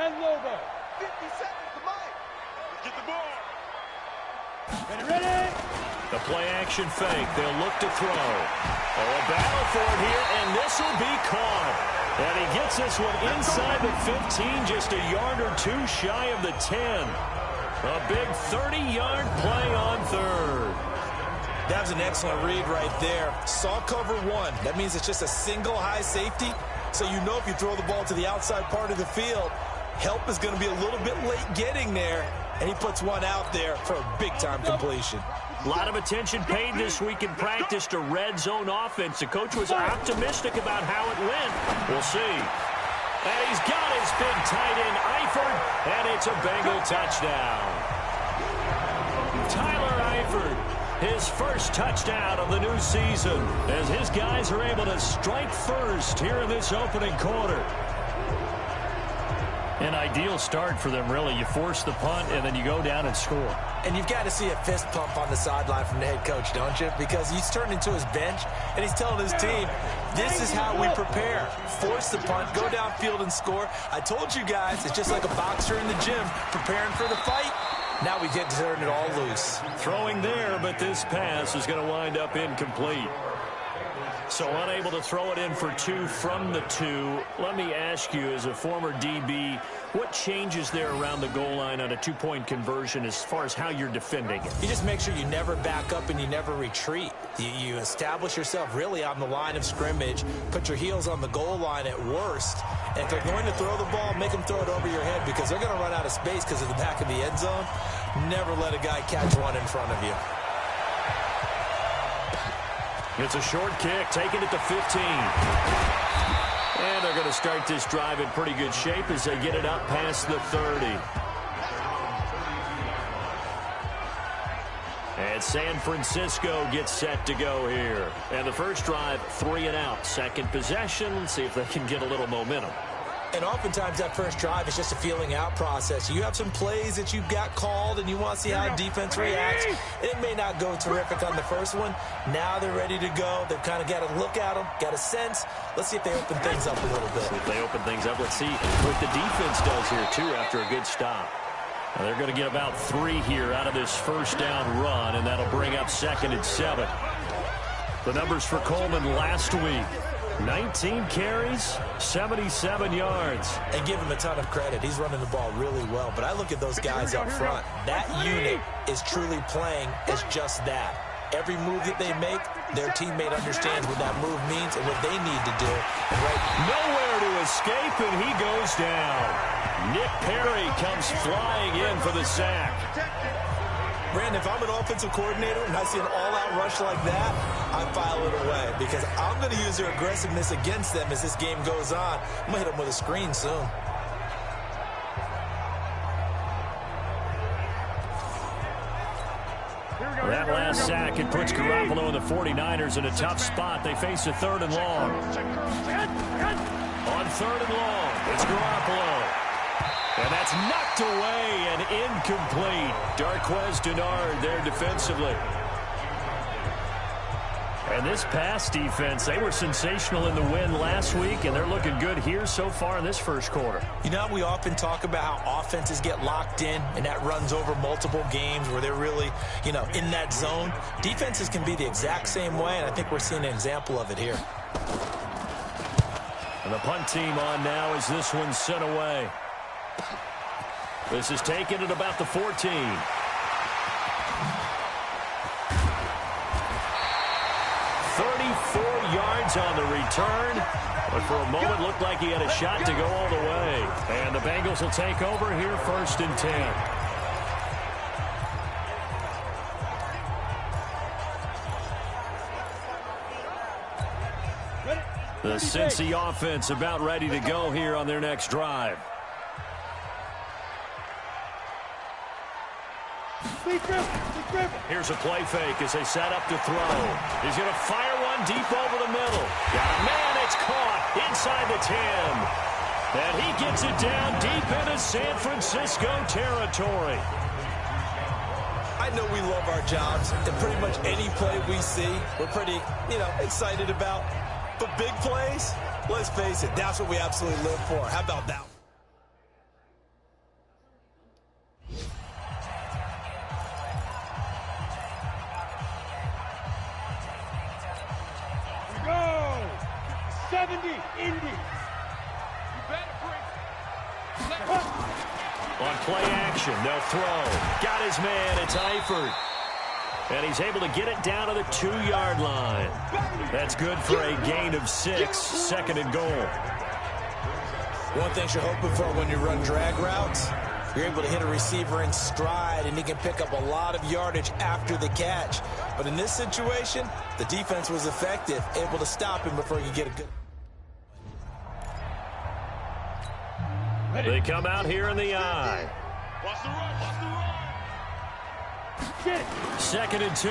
Over. 50 seconds to Mike. Let's get the ball. Ready? The play action fake. They'll look to throw. Oh, a battle for it here, and this will be caught. And he gets this one inside the 15, just a yard or two shy of the 10. A big 30-yard play on third. That was an excellent read right there. Saw cover one. That means it's just a single high safety. So you know if you throw the ball to the outside part of the field, help is going to be a little bit late getting there, and he puts one out there for a big-time completion. A lot of attention paid this week in practice to red zone offense. The coach was optimistic about how it went. We'll see. And he's got his big tight end, Eifert, and it's a Bengal touchdown. Tyler Eifert, his first touchdown of the new season, as his guys are able to strike first here in this opening quarter. An ideal start for them, really. You force the punt, and then you go down and score. And you've got to see a fist pump on the sideline from the head coach, don't you? Because he's turned into his bench, and he's telling his team, this is how we prepare. Force the punt, go downfield and score. I told you guys, it's just like a boxer in the gym preparing for the fight. Now we get to turn it all loose. Throwing there, but this pass is going to wind up incomplete. So unable to throw it in for 2 from the 2. Let me ask you, as a former DB, what changes there around the goal line on a 2-point conversion as far as how you're defending it? You just make sure you never back up and you never retreat. You establish yourself really on the line of scrimmage, put your heels on the goal line at worst, and if they're going to throw the ball, make them throw it over your head because they're going to run out of space because of the back of the end zone. Never let a guy catch one in front of you. It's a short kick, taking it to 15. And they're going to start this drive in pretty good shape as they get it up past the 30. And San Francisco gets set to go here. And the first drive, 3 and out. Second possession, let's see if they can get a little momentum. And oftentimes that first drive is just a feeling out process. You have some plays that you got called and you want to see how defense reacts. It may not go terrific on the first one. Now they're ready to go. They've kind of got to look at them, got a sense. Let's see if they open things up a little bit. If they open things up, let's see what the defense does here, too, after a good stop. Now they're going to get about 3 here out of this first down run, and that'll bring up 2nd and 7. The numbers for Coleman last week. 19 carries, 77 yards. And give him a ton of credit. He's running the ball really well. But I look at those guys up front. That unit is truly playing as just that. Every move that they make, their teammate understands what that move means and what they need to do. Nowhere to escape, and he goes down. Nick Perry comes flying in for the sack. Brandon, if I'm an offensive coordinator and I see an all-out rush like that, I file it away because I'm going to use their aggressiveness against them as this game goes on. I'm going to hit them with a screen soon. That last sack, it puts Garoppolo and the 49ers in a tough spot. They face a 3rd and long. On 3rd and long, it's Garoppolo. And that's knocked away and incomplete. Darqueze Dennard there defensively. And this pass defense, they were sensational in the win last week, and they're looking good here so far in this first quarter. You know, we often talk about how offenses get locked in, and that runs over multiple games where they're really, in that zone. Defenses can be the exact same way, and I think we're seeing an example of it here. And the punt team on now as this one's sent away. This is taken at about the 14. 34 yards on the return. But for a moment, looked like he had a shot to go all the way. And the Bengals will take over here 1st and 10. The Cincy offense about ready to go here on their next drive. Here's a play fake as they set up to throw. He's going to fire one deep over the middle. Got a man, it's caught inside the 10. And he gets it down deep into San Francisco territory. I know we love our jobs, and pretty much any play we see, we're pretty, excited about. But big plays, let's face it, that's what we absolutely live for. How about that? Go! 70, Indy. On play action, they'll throw. Got his man, it's Eifert. And he's able to get it down to the 2-yard line. That's good for a gain of 6, 2nd and goal. One thing you're hoping for when you run drag routes, you're able to hit a receiver in stride, and he can pick up a lot of yardage after the catch. But in this situation, the defense was effective, able to stop him before you get a good... They come out here in the eye. Watch the run, watch the run. 2nd and 2.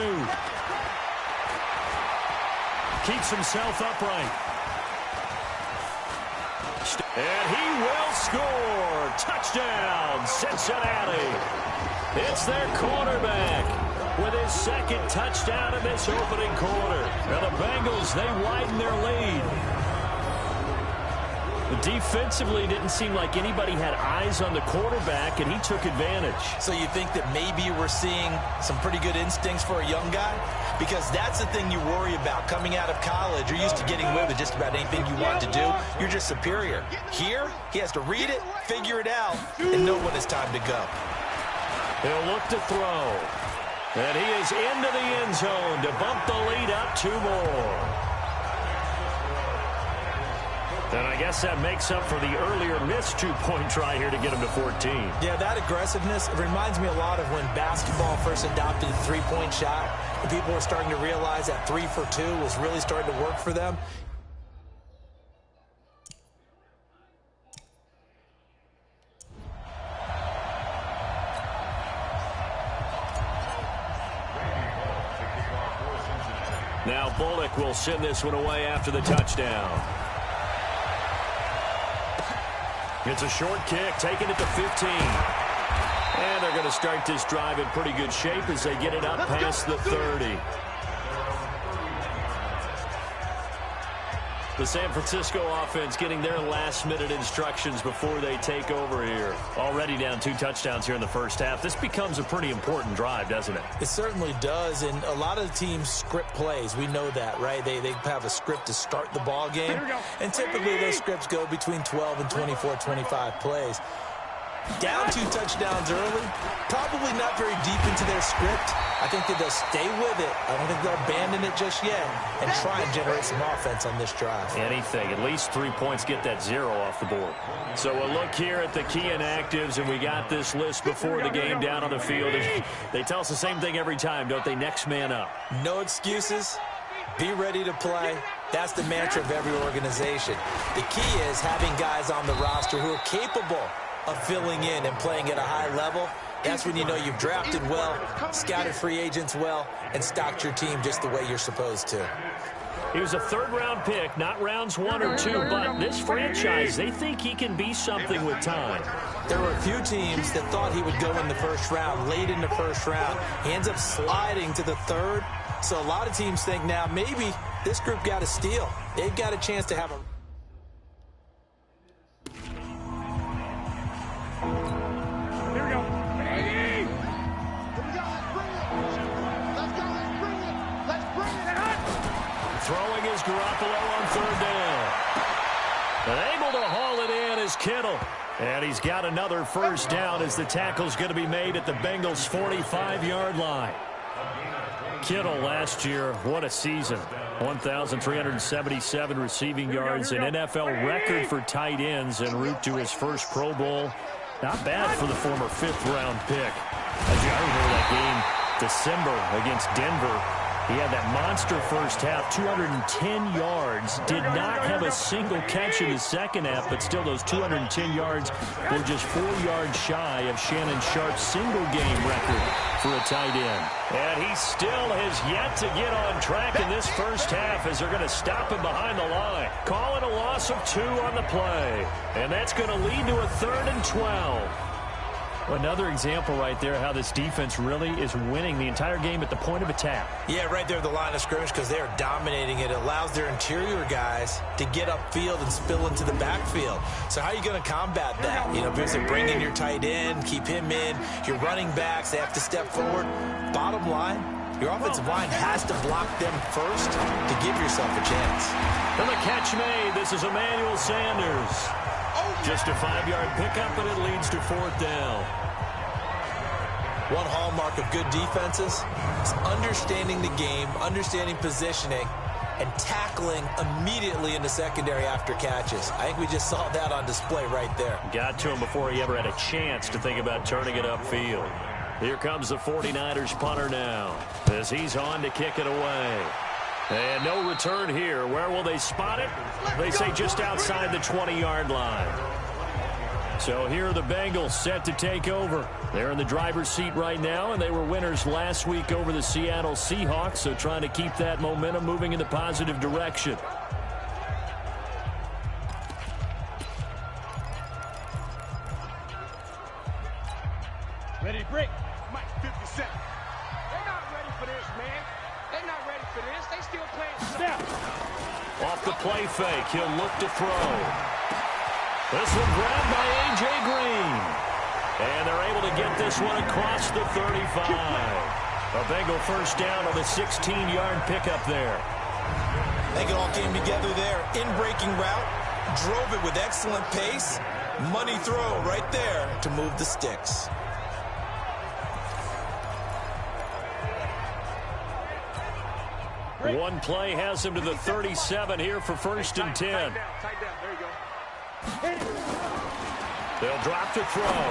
Keeps himself upright. And he will score. Touchdown, Cincinnati. It's their quarterback with his 2nd touchdown in this opening quarter. Now the Bengals, they widen their lead. Defensively, didn't seem like anybody had eyes on the quarterback, and he took advantage. So you think that maybe we're seeing some pretty good instincts for a young guy? Because that's the thing you worry about coming out of college. You're used to getting away with just about anything you want to do. You're just superior. Here, he has to read it, figure it out, and know when it's time to go. He'll look to throw. And he is into the end zone to bump the lead up 2 more. And I guess that makes up for the earlier missed 2-point try here to get him to 14. Yeah, that aggressiveness, it reminds me a lot of when basketball first adopted the 3-point shot. And people were starting to realize that 3 for 2 was really starting to work for them. Now Bullock will send this one away after the touchdown. It's a short kick, taking it to 15. And they're going to start this drive in pretty good shape as they get it up past the 30. The San Francisco offense getting their last-minute instructions before they take over here. Already down 2 touchdowns here in the first half. This becomes a pretty important drive, doesn't it? It certainly does, and a lot of the teams script plays. We know that, right? They have a script to start the ball game, and typically those scripts go between 12 and 24, 25 plays. Down 2 touchdowns early, probably not very deep into their script. I think that they'll stay with it. I don't think they'll abandon it just yet and try and generate some offense on this drive. Anything. At least 3 points, get that 0 off the board. So we'll look here at the key inactives, and we got this list before the game down on the field. They tell us the same thing every time, don't they? Next man up. No excuses. Be ready to play. That's the mantra of every organization. The key is having guys on the roster who are capable of filling in and playing at a high level. That's when you know you've drafted well, scouted free agents well, and stocked your team just the way you're supposed to. He was a 3rd-round pick, not rounds 1 or 2, but this franchise, they think he can be something with time. There were a few teams that thought he would go in the first round, late in the first round. He ends up sliding to the 3rd, so a lot of teams think now maybe this group got a steal. They've got a chance to have a... Throwing is Garoppolo on 3rd down. And able to haul it in is Kittle. And he's got another first down as the tackle's going to be made at the Bengals' 45-yard line. Kittle last year, what a season. 1,377 receiving yards, an NFL record for tight ends en route to his first Pro Bowl. Not bad for the former 5th-round pick. I remember that game, December, against Denver. He had that monster first half, 210 yards. Did not have a single catch in the second half, but still those 210 yards were just 4 yards shy of Shannon Sharp's single-game record for a tight end. And he still has yet to get on track in this first half as they're going to stop him behind the line. Call it a loss of 2 on the play. And that's going to lead to a 3rd and 12. Another example right there how this defense really is winning the entire game at the point of attack. Yeah, right there at the line of scrimmage because they are dominating it. It allows their interior guys to get upfield and spill into the backfield. So how are you going to combat that? You know, because they bring in your tight end, keep him in. Your running backs, they have to step forward. Bottom line, your offensive line has to block them first to give yourself a chance. And the catch made. This is Emmanuel Sanders. Just a 5-yard pickup, and it leads to 4th down. One hallmark of good defenses is understanding the game, understanding positioning, and tackling immediately in the secondary after catches. I think we just saw that on display right there. Got to him before he ever had a chance to think about turning it upfield. Here comes the 49ers punter now as he's on to kick it away. And no return here. Where will they spot it? They say just outside the 20-yard line. So here are the Bengals set to take over. They're in the driver's seat right now, and they were winners last week over the Seattle Seahawks, so trying to keep that momentum moving in the positive direction. Ready to break. Mike, 50 seconds. They're not ready for this, man. They're not ready for this. They still playing snap. Off the play fake, he'll look to throw. This one grabbed by A.J. Green. And they're able to get this one across the 35. A Bengal first down on the 16-yard pickup there. I think it all came together there. In-breaking route, drove it with excellent pace. Money throw right there to move the sticks. One play has him to the 37 here for 1st and 10. Tight down. There you go. They'll drop to throw.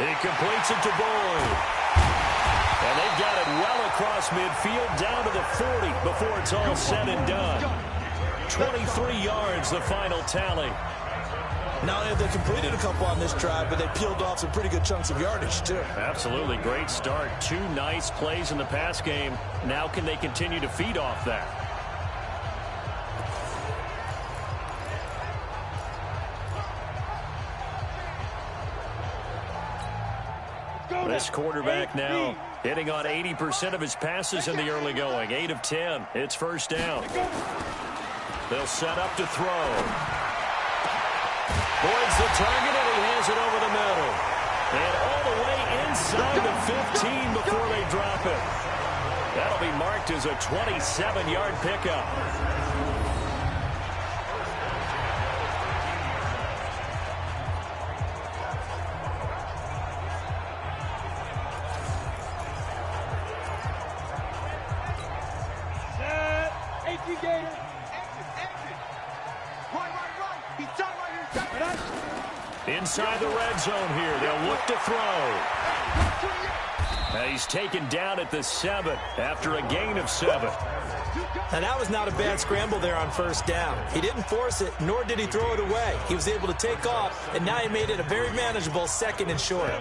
He completes it to Boyd. And they've got it well across midfield down to the 40 before it's all said and done. 23 yards, the final tally. Not only have they completed a couple on this drive, but they peeled off some pretty good chunks of yardage, too. Absolutely. Great start. 2 nice plays in the pass game. Now can they continue to feed off that? This quarterback now hitting on 80% of his passes in the early going. 8 of 10. It's first down. They'll set up to throw. Boyd's the target, and he hands it over the middle. And all the way inside the 15 before they drop it. That'll be marked as a 27-yard pickup. Inside the red zone here. They'll look to throw. He's taken down at the 7 after a gain of 7. And that was not a bad scramble there on first down. He didn't force it, nor did he throw it away. He was able to take off, and now he made it a very manageable 2nd and short.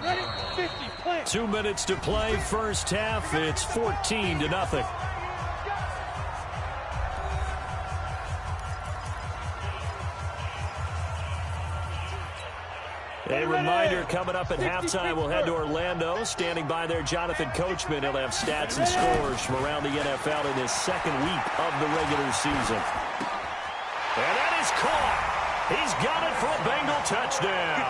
2 minutes to play, first half. It's 14-0. A reminder, coming up at halftime, we'll head to Orlando. Standing by there, Jonathan Coachman. He'll have stats and scores from around the NFL in his 2nd week of the regular season. And that is caught. He's got it for a Bengal touchdown.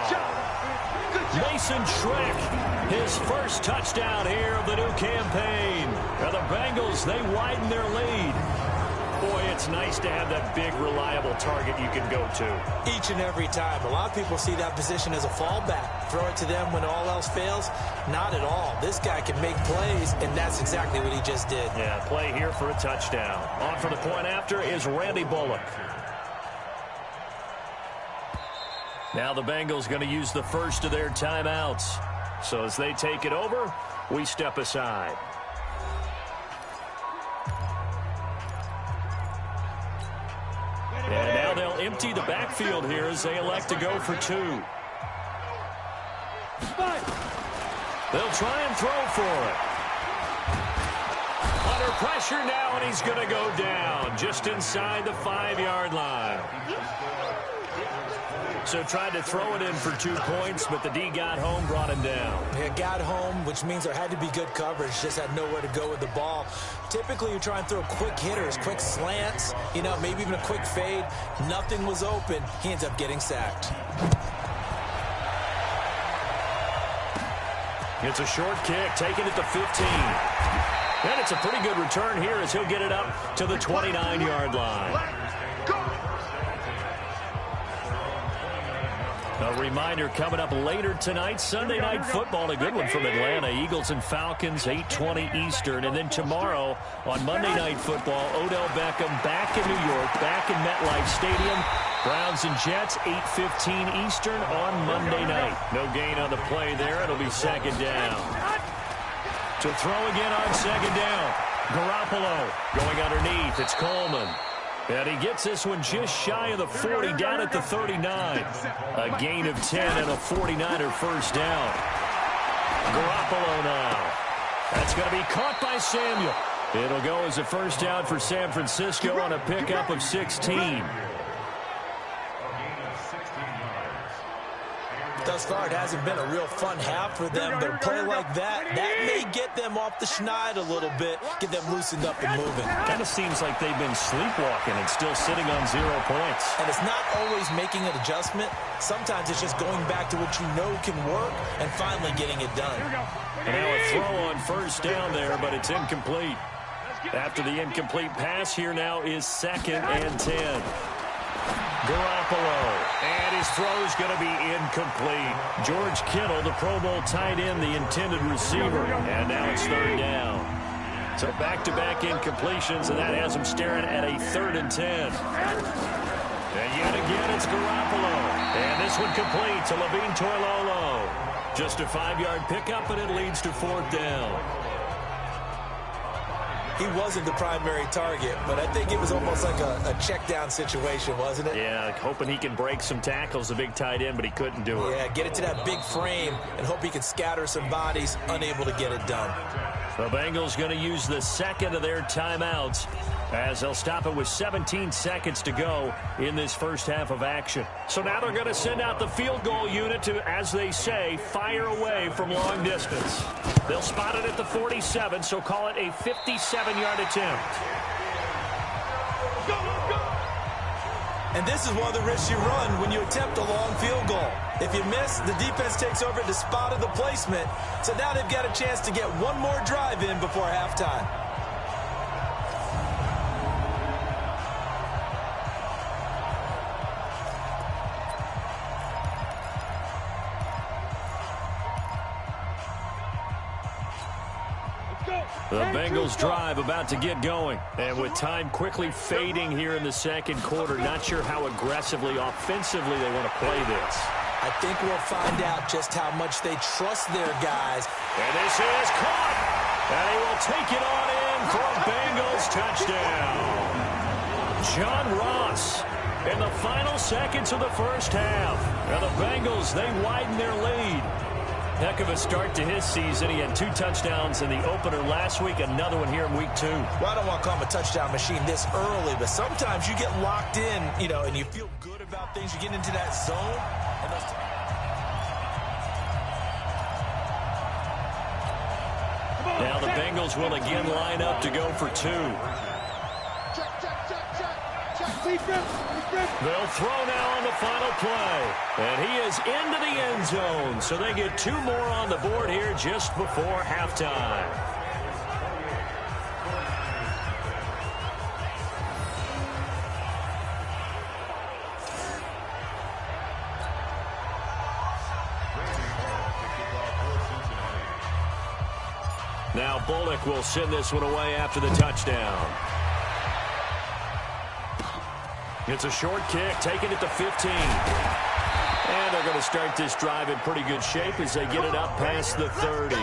Mason Schreck, his first touchdown here of the new campaign. And the Bengals, they widen their lead. Boy, it's nice to have that big, reliable target you can go to. Each and every time. A lot of people see that position as a fallback. Throw it to them when all else fails. Not at all. This guy can make plays, and that's exactly what he just did. Yeah, play here for a touchdown. On for the point after is Randy Bullock. Now the Bengals going to use the first of their timeouts. So as they take it over, we step aside. And now they'll empty the backfield here as they elect to go for 2. They'll try and throw for it. Under pressure now, and he's going to go down just inside the 5-yard line. So tried to throw it in for 2 points, but the D got home, brought him down. It got home, which means there had to be good coverage. Just had nowhere to go with the ball. Typically, you try and throw quick hitters, quick slants, maybe even a quick fade. Nothing was open. He ends up getting sacked. It's a short kick, taking it to 15. And it's a pretty good return here as he'll get it up to the 29-yard line. A reminder coming up later tonight, Sunday Night Football, a good one from Atlanta. Eagles and Falcons, 8:20 Eastern. And then tomorrow on Monday Night Football, Odell Beckham back in New York, back in MetLife Stadium. Browns and Jets, 8:15 Eastern on Monday night. No gain on the play there. It'll be 2nd down. To throw again on 2nd down. Garoppolo going underneath. It's Coleman. And he gets this one just shy of the 40, down at the 39. A gain of 10 and a 49er first down. Garoppolo now. That's going to be caught by Samuel. It'll go as a first down for San Francisco on a pickup of 16. Thus far, it hasn't been a real fun half for them, but a play like that may get them off the schneid a little bit, get them loosened up and moving. Kind of seems like they've been sleepwalking and still sitting on 0 points. And it's not always making an adjustment. Sometimes it's just going back to what you know can work and finally getting it done. And now a throw on first down there, but it's incomplete. After the incomplete pass, here now is 2nd and 10. Garoppolo, and his throw's going to be incomplete. George Kittle, the Pro Bowl tight end, the intended receiver, and now it's 3rd down. So back-to-back incompletions, and that has him staring at a 3rd and 10. And yet again, it's Garoppolo, and this one complete to Levine Toilolo. Just a 5-yard pickup, and it leads to 4th down. he wasn't the primary target, but I think it was almost like a check down situation, wasn't it? Yeah, hoping he can break some tackles, the big tight end, but he couldn't do it. Yeah, get it to that big frame and hope he can scatter some bodies, unable to get it done. The Bengals going to use the second of their timeouts as they'll stop it with 17 seconds to go in this first half of action. So now they're going to send out the field goal unit to, as they say, fire away from long distance. They'll spot it at the 47, so call it a 57-yard attempt. And this is one of the risks you run when you attempt a long field goal. If you miss, the defense takes over at the spot of the placement. So now they've got a chance to get one more drive in before halftime. The Bengals drive about to get going. And with time quickly fading here in the second quarter, not sure how aggressively, offensively they want to play this. I think we'll find out just how much they trust their guys. And this is caught. And he will take it on in for a Bengals touchdown. John Ross in the final seconds of the first half. And the Bengals, they widen their lead. Heck of a start to his season. He had 2 touchdowns in the opener last week, another one here in week 2. Well, I don't want to call him a touchdown machine this early, but sometimes you get locked in, you know, and you feel good about things. You get into that zone. And now the Bengals will again line up to go for 2. They'll throw now on the final play. And he is into the end zone. So they get 2 more on the board here just before halftime. Now Bullock will send this one away after the touchdown. It's a short kick, taking it to 15. And they're going to start this drive in pretty good shape as they get it up past the 30.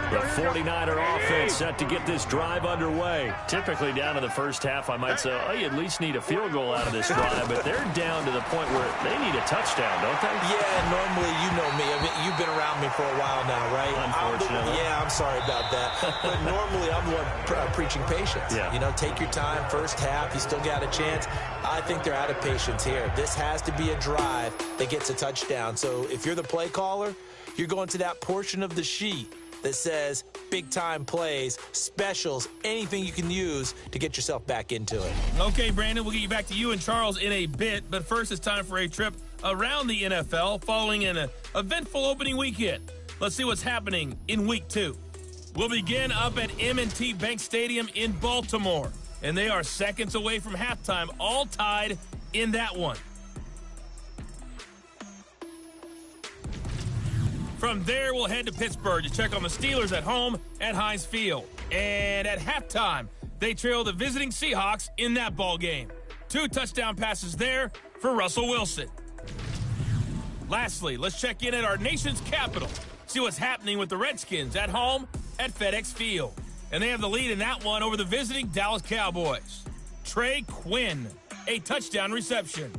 The 49er offense set to get this drive underway. Typically down in the first half, I might say, oh, you at least need a field goal out of this drive. But they're down to the point where they need a touchdown, don't they? Yeah, normally, you know me. I mean, you've been around me for a while now, right? Unfortunately. I'm sorry about that. But normally, I'm the one preaching patience. Yeah. You know, take your time. First half, you still got a chance. I think they're out of patience here. This has to be a drive that gets a touchdown. So if you're the play caller, you're going to that portion of the sheet that says big-time plays, specials, anything you can use to get yourself back into it. Okay, Brandon, we'll get you back to you and Charles in a bit, but first it's time for a trip around the NFL following an eventful opening weekend. Let's see what's happening in Week 2. We'll begin up at M&T Bank Stadium in Baltimore, and they are seconds away from halftime, all tied in that one. From there, we'll head to Pittsburgh to check on the Steelers at home at Heinz Field. And at halftime, they trail the visiting Seahawks in that ball game. 2 touchdown passes there for Russell Wilson. Lastly, let's check in at our nation's capital. See what's happening with the Redskins at home at FedEx Field. And they have the lead in that one over the visiting Dallas Cowboys. Trey Quinn, a touchdown reception.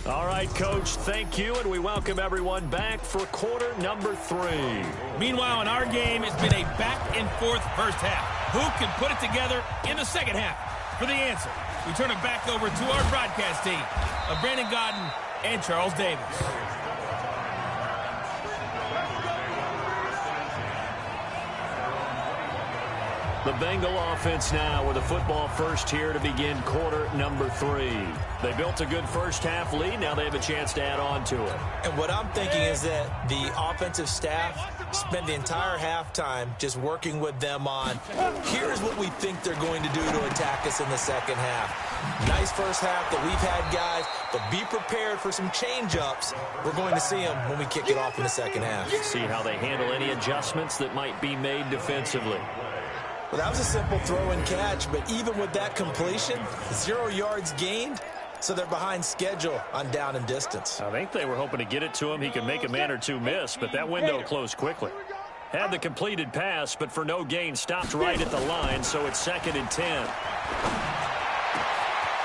All right, Coach, thank you, and we welcome everyone back for quarter number 3. Meanwhile, in our game, it's been a back-and-forth first half. Who can put it together in the second half? For the answer, we turn it back over to our broadcast team of Brandon Gaudin and Charles Davis. The Bengal offense now with a football first here to begin quarter number 3. They built a good first half lead. Now they have a chance to add on to it. And what I'm thinking is that the offensive staff spent the entire halftime just working with them on, here's what we think they're going to do to attack us in the second half. Nice first half that we've had, guys, but be prepared for some change-ups. We're going to see them when we kick it off in the second half. See how they handle any adjustments that might be made defensively. Well, that was a simple throw and catch, but even with that completion, 0 yards gained, so they're behind schedule on down and distance. I think they were hoping to get it to him. He could make a man or two miss, but that window closed quickly. Had the completed pass, but for no gain, stopped right at the line, so it's 2nd and 10.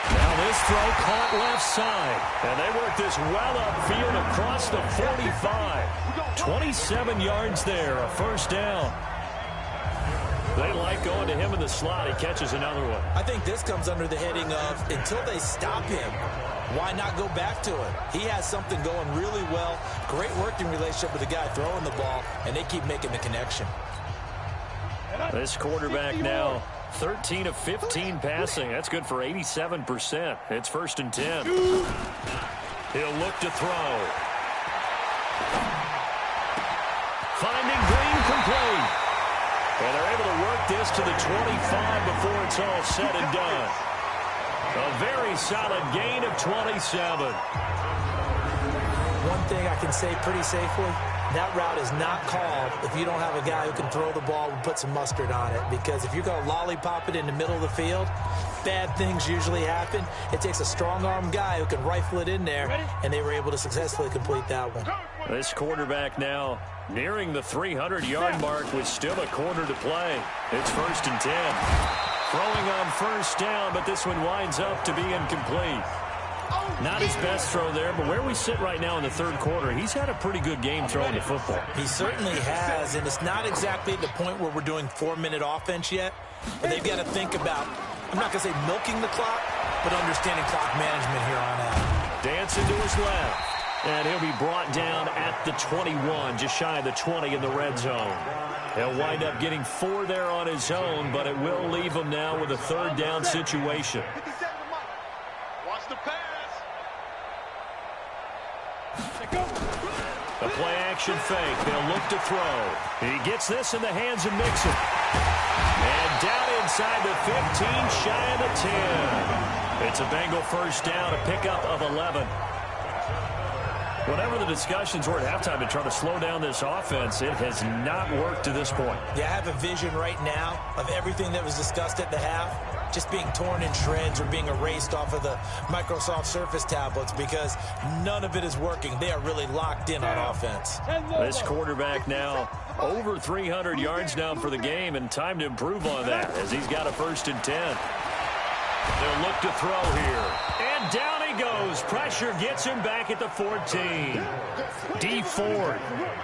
Now this throw caught left side, and they work this well upfield across the 45. 27 yards there, a first down. They like going to him in the slot. He catches another one. I think this comes under the heading of until they stop him, why not go back to it? He has something going really well. Great working relationship with the guy throwing the ball, and they keep making the connection. This quarterback now 13 of 15 passing. That's good for 87%. It's 1st and 10. He'll look to throw. Finding Green complete. And they're able to work this to the 25 before it's all said and done. A very solid gain of 27. One thing I can say pretty safely, that route is not called if you don't have a guy who can throw the ball and put some mustard on it. Because if you're going to lollipop it in the middle of the field, bad things usually happen. It takes a strong-arm guy who can rifle it in there, and they were able to successfully complete that one. This quarterback now nearing the 300-yard mark with still a quarter to play. It's 1st and 10. Throwing on first down, but this one winds up to be incomplete. Not his best throw there, but where we sit right now in the third quarter, he's had a pretty good game throwing the football. He certainly has, and it's not exactly at the point where we're doing 4-minute offense yet. But they've got to think about, I'm not going to say milking the clock, but understanding clock management here on out. Dancing to his left. And he'll be brought down at the 21, just shy of the 20 in the red zone. He'll wind up getting 4 there on his own, but it will leave him now with a 3rd down situation. Watch the pass. A play-action fake. They'll look to throw. He gets this in the hands of Mixon. And down inside the 15, shy of the 10. It's a Bengal first down, a pickup of 11. Whatever the discussions were at halftime to try to slow down this offense, it has not worked to this point. Yeah, I have a vision right now of everything that was discussed at the half just being torn in shreds or being erased off of the Microsoft Surface tablets because none of it is working. They are really locked in on offense. This quarterback now over 300 yards now for the game, and time to improve on that as he's got a 1st and 10. They'll look to throw here. And down he goes. Pressure gets him back at the 14. D Ford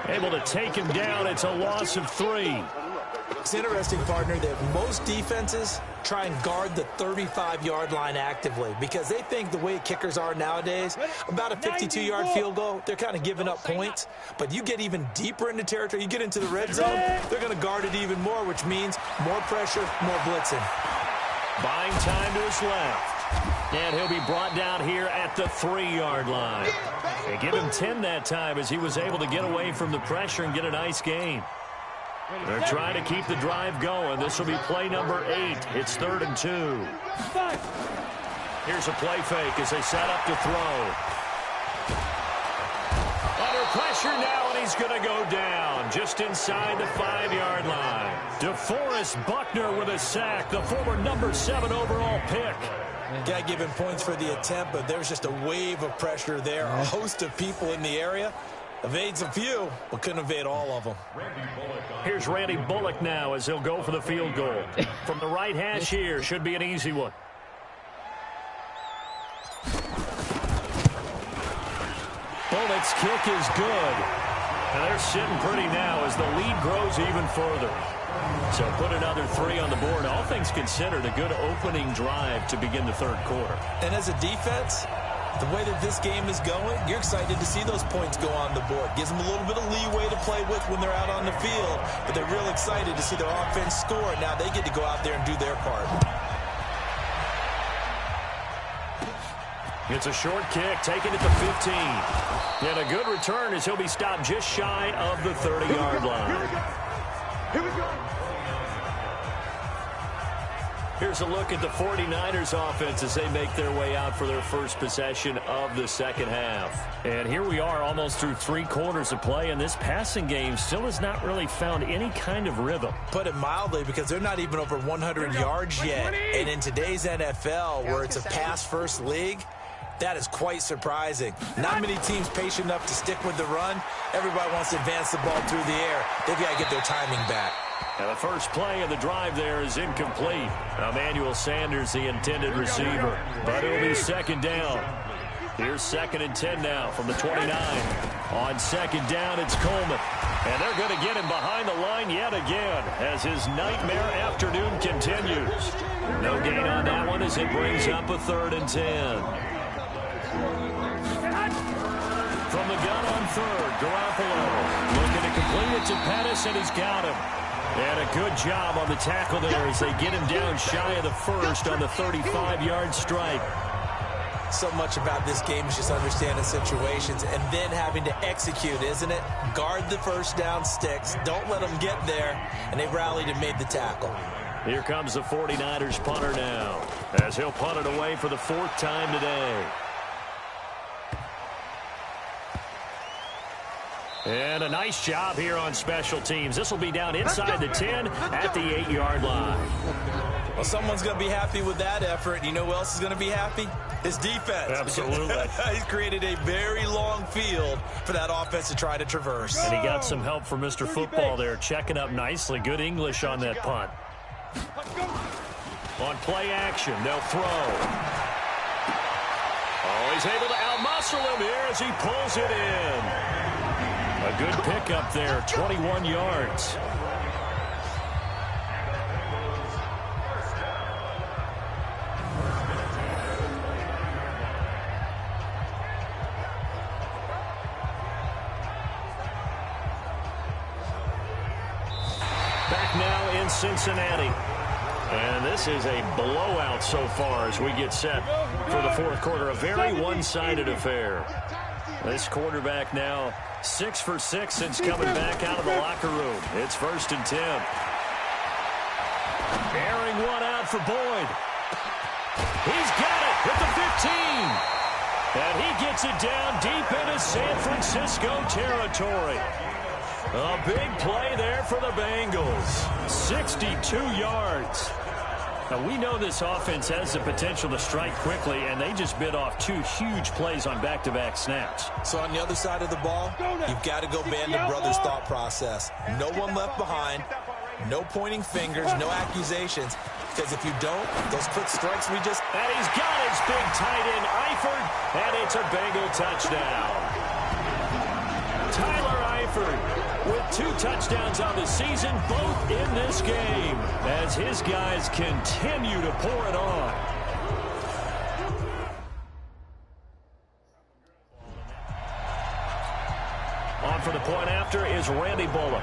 able to take him down. It's a loss of 3. It's interesting, partner, that most defenses try and guard the 35-yard line actively because they think the way kickers are nowadays, about a 52-yard field goal, they're kind of giving up points. But you get even deeper into territory, you get into the red zone, they're going to guard it even more, which means more pressure, more blitzing. Buying time to his left. And he'll be brought down here at the 3-yard line. They give him 10 that time as he was able to get away from the pressure and get a nice gain. They're trying to keep the drive going. This will be play number 8. It's 3rd and 2. Here's a play fake as they set up to throw. Under pressure now, and he's going to go down just inside the 5-yard line. DeForest Buckner with a sack, the former number 7 overall pick. Got to give him points for the attempt, but there's just a wave of pressure there. A host of people in the area. Evades a few, but couldn't evade all of them. Here's Randy Bullock now as he'll go for the field goal. From the right hash here, should be an easy one. Bullock's kick is good. And they're sitting pretty now as the lead grows even further. So put another 3 on the board. All things considered, a good opening drive to begin the third quarter. And as a defense, the way that this game is going, you're excited to see those points go on the board. Gives them a little bit of leeway to play with when they're out on the field. But they're real excited to see their offense score. Now they get to go out there and do their part. It's a short kick, taken at the 15. And a good return as he'll be stopped just shy of the 30-yard line. Here we go. Here's a look at the 49ers offense as they make their way out for their first possession of the second half. And here we are almost through 3 quarters of play, and this passing game still has not really found any kind of rhythm. Put it mildly, because they're not even over 100 yards yet. And in today's NFL, where it's a pass-first league, That is quite surprising. Not many teams patient enough to stick with the run. Everybody wants to advance the ball through the air. They've got to get their timing back. And the first play of the drive there is incomplete. Emmanuel Sanders, the intended receiver. But it'll be second down. Here's 2nd and 10 now from the 29. On second down, it's Coleman. And they're going to get him behind the line yet again as his nightmare afternoon continues. No gain on that one as it brings up a 3rd and 10. From the gun on 3rd, Garoppolo looking to complete it to Pettis, and he's got him. And a good job on the tackle there as they get him down shy of the first on the 35-yard strike. So much about this game is just understanding situations and then having to execute, isn't it? Guard the first down sticks. Don't let them get there. And they rallied and made the tackle. Here comes the 49ers punter now as he'll punt it away for the 4th time today. And a nice job here on special teams. This will be down inside the 10 at the 8-yard line. Well, someone's going to be happy with that effort. And you know who else is going to be happy? His defense. Absolutely. He's created a very long field for that offense to try to traverse. And he got some help from Mr. Football there, checking up nicely. Good English on that punt. On play action, they'll throw. Oh, he's able to outmuscle him here as he pulls it in. A good pickup there, 21 yards. Back now in Cincinnati. And this is a blowout so far as we get set for the 4th quarter. A very one-sided affair. This quarterback now 6 for 6 since coming back out of the locker room. It's 1st and 10. Airing one out for Boyd. He's got it at the 15. And he gets it down deep into San Francisco territory. A big play there for the Bengals. 62 yards. Now, we know this offense has the potential to strike quickly, and they just bit off 2 huge plays on back-to-back snaps. So on the other side of the ball, you've got to go Band of Brothers thought process. No one left behind, no pointing fingers, no accusations. Because if you don't, those quick strikes we just... And he's got his big tight end, Eifert, and it's a Bengal touchdown. Tyler Eifert with 2 touchdowns on the season, both in this game, as his guys continue to pour it on. On for the point after is Randy Bullock.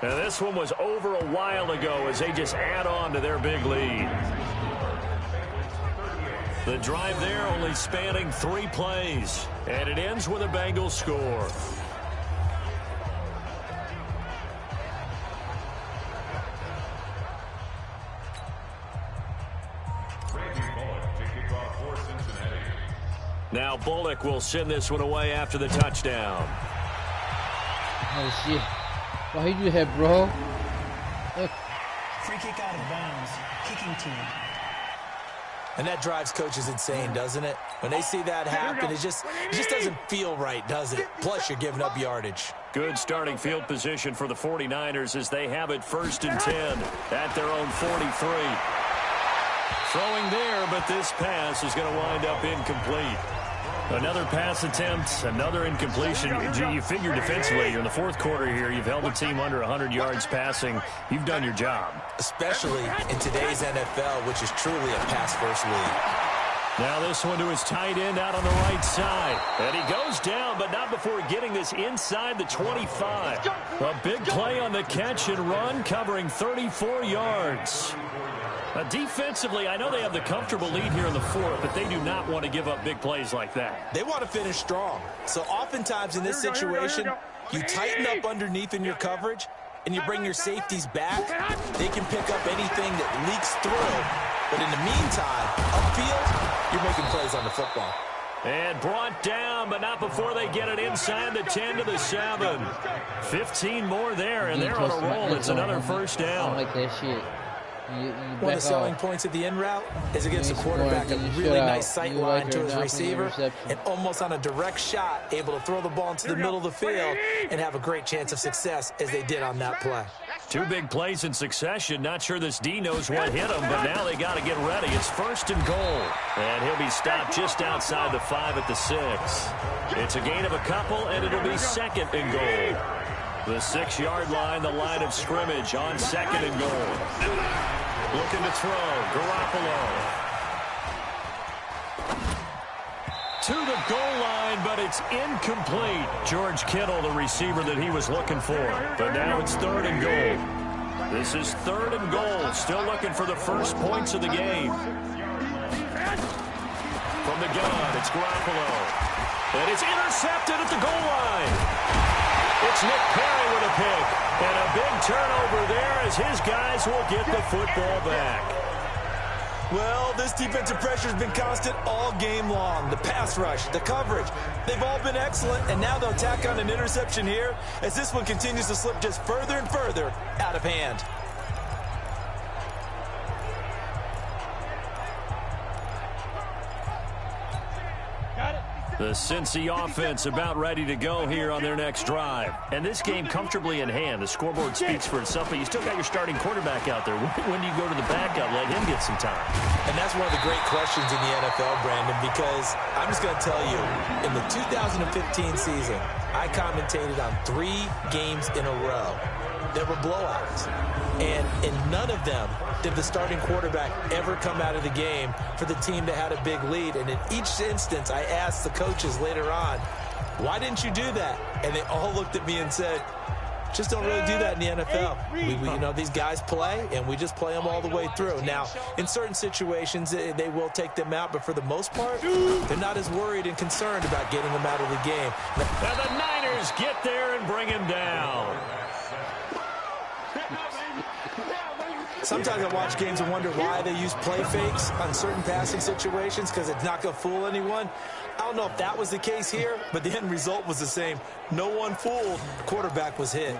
Now this one was over a while ago as they just add on to their big lead. The drive there only spanning 3 plays, and it ends with a Bengals score. Now Bullock will send this one away after the touchdown. Oh, shit. Why you do that, bro? Free kick out of bounds. Kicking team. And that drives coaches insane, doesn't it? When they see that happen, it just doesn't feel right, does it? Plus, you're giving up yardage. Good starting field position for the 49ers as they have it 1st and 10 at their own 43. Throwing there, but this pass is going to wind up incomplete. Another pass attempt, another incompletion. You figure defensively, you're in the 4th quarter here. You've held the team under 100 yards passing. You've done your job. Especially in today's NFL, which is truly a pass-first league. Now this one to his tight end out on the right side. And he goes down, but not before getting this inside the 25. A big play on the catch and run, covering 34 yards. Defensively, I know they have the comfortable lead here in the 4th, but they do not want to give up big plays like that. They want to finish strong. So oftentimes in this situation, you tighten up underneath in your coverage, and you bring your safeties back. They can pick up anything that leaks through. But in the meantime, upfield, you're making plays on the football. And brought down, but not before they get it inside the 10 to the 7. 15 more there, and they're on a roll. It's another first down. I don't like that shit. One of the selling points of the in route is it gives the quarterback a really nice sight line to his receiver and almost on a direct shot able to throw the ball into the middle of the field and have a great chance of success as they did on that play. 2 big plays in succession. Not sure this D knows what hit him, but now they got to get ready. It's 1st and goal. And he'll be stopped just outside the 5 at the 6. It's a gain of a couple, and it'll be 2nd and goal. The 6-yard line, the line of scrimmage on 2nd and goal. Looking to throw, Garoppolo. To the goal line, but it's incomplete. George Kittle, the receiver that he was looking for. But now it's 3rd and goal. This is 3rd and goal. Still looking for the first points of the game. From the gun, it's Garoppolo. And it's intercepted at the goal line. It's Nick Perry with a pick. And a big turnover there as his guys will get the football back. Well, this defensive pressure has been constant all game long. The pass rush, the coverage, they've all been excellent, and now they'll tack on an interception here as this one continues to slip just further and further out of hand. The Cincy offense about ready to go here on their next drive. And this game comfortably in hand. The scoreboard speaks for itself, but you still got your starting quarterback out there. When do you go to the backup, let him get some time? And that's one of the great questions in the NFL, Brandon, because I'm just going to tell you, in the 2015 season, I commentated on 3 games in a row. There were blowouts. And in none of them did the starting quarterback ever come out of the game for the team that had a big lead. And in each instance, I asked the coaches later on, why didn't you do that? And they all looked at me and said, just don't really do that in the NFL. You know, these guys play, and we just play them all the way through. Now, in certain situations, they will take them out, but for the most part, they're not as worried and concerned about getting them out of the game. And the Niners get there and bring him down. Sometimes I watch games and wonder why they use play fakes on certain passing situations because it's not going to fool anyone. I don't know if that was the case here, but the end result was the same. No one fooled. Quarterback was hit.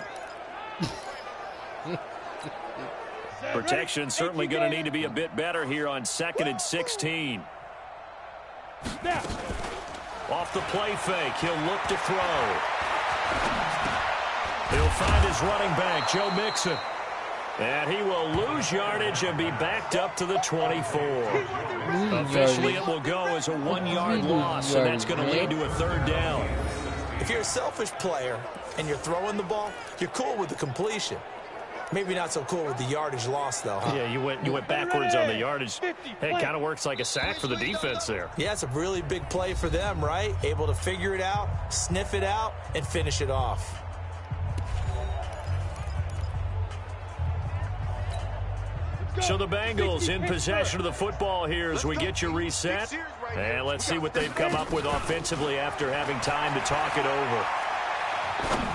Protection certainly going to need to be a bit better here on 2nd and 16. Off the play fake, he'll look to throw. He'll find his running back, Joe Mixon. And he will lose yardage and be backed up to the 24. Officially, it will go as a 1-yard loss, and that's going to lead to a 3rd down. If you're a selfish player and you're throwing the ball, you're cool with the completion. Maybe not so cool with the yardage loss, though, huh? Yeah, you went backwards on the yardage. Hey, it kind of works like a sack for the defense there. Yeah, it's a really big play for them, right? Able to figure it out, sniff it out, and finish it off. So the Bengals in possession of the football here as we get you reset. And let's see what they've come up with offensively after having time to talk it over.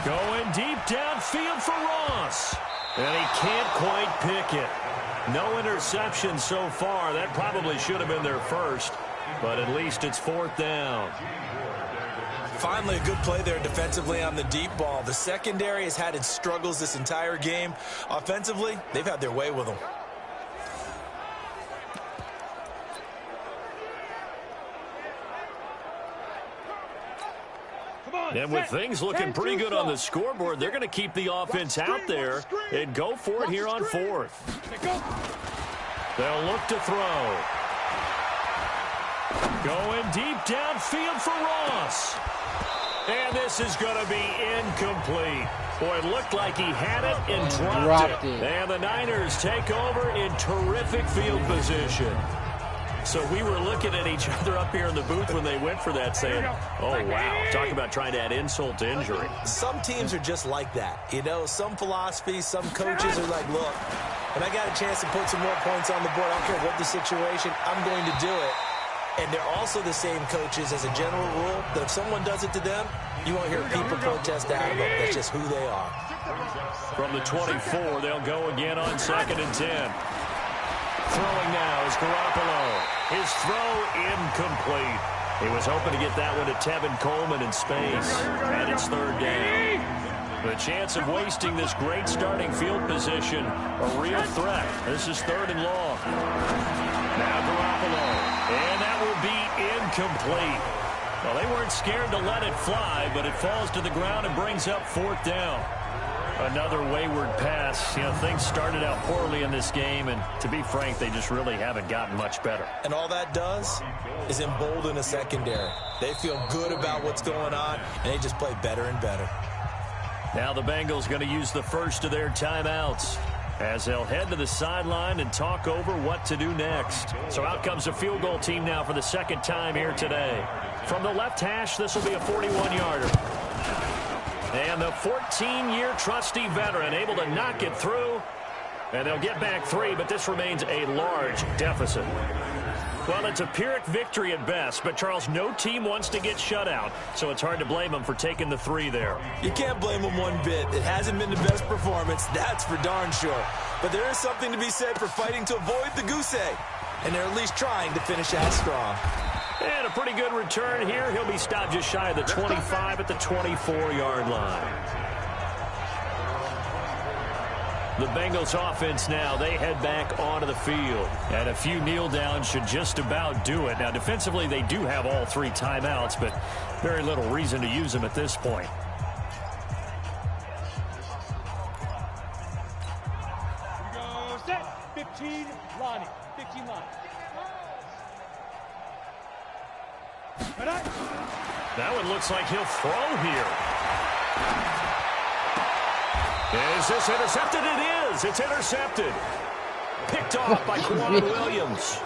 Going deep downfield for Ross. And he can't quite pick it. No interception so far. That probably should have been their first. But at least it's 4th down. Finally, a good play there defensively on the deep ball. The secondary has had its struggles this entire game. Offensively, they've had their way with them. And with things looking pretty good on the scoreboard, they're going to keep the offense out there and go for it here on 4th. They'll look to throw. Going deep downfield for Ross. And this is going to be incomplete. Boy, it looked like he had it and dropped it. And the Niners take over in terrific field position. So we were looking at each other up here in the booth when they went for that saying, oh, wow, talk about trying to add insult to injury. Some teams are just like that. You know, some philosophies, some coaches are like, look, when I got a chance to put some more points on the board, I don't care what the situation, I'm going to do it. And they're also the same coaches as a general rule that if someone does it to them, you won't hear people protest out of them. That's just who they are. From the 24, they'll go again on 2nd and 10. Throwing now is Garoppolo. His throw incomplete. He was hoping to get that one to Tevin Coleman in space, and it's third down. The chance of wasting this great starting field position, a real threat. This is third and long. Now Garoppolo, and that will be incomplete. Well, they weren't scared to let it fly, but it falls to the ground and brings up fourth down. Another wayward pass. You know, things started out poorly in this game, and to be frank, they just really haven't gotten much better. And all that does is embolden a secondary. They feel good about what's going on, and they just play better and better. Now the Bengals going to use the first of their timeouts as they'll head to the sideline and talk over what to do next. So out comes a field goal team now for the second time here today. From the left hash, this will be a 41-yarder. And the 14-year trusty veteran able to knock it through. And they'll get back 3, but this remains a large deficit. Well, it's a Pyrrhic victory at best, but, Charles, no team wants to get shut out, so it's hard to blame them for taking the 3 there. You can't blame them one bit. It hasn't been the best performance, that's for darn sure. But there is something to be said for fighting to avoid the goose egg, and they're at least trying to finish out strong. And a pretty good return here. He'll be stopped just shy of the 25 at the 24-yard line. The Bengals offense now, they head back onto the field. And a few kneel downs should just about do it. Now, defensively, they do have all 3 timeouts, but very little reason to use them at this point. Here we go, set. 15, Lonnie. 15, Lonnie. That one looks like he'll throw here. Is this intercepted? It is. It's intercepted. Picked off by Quan Williams.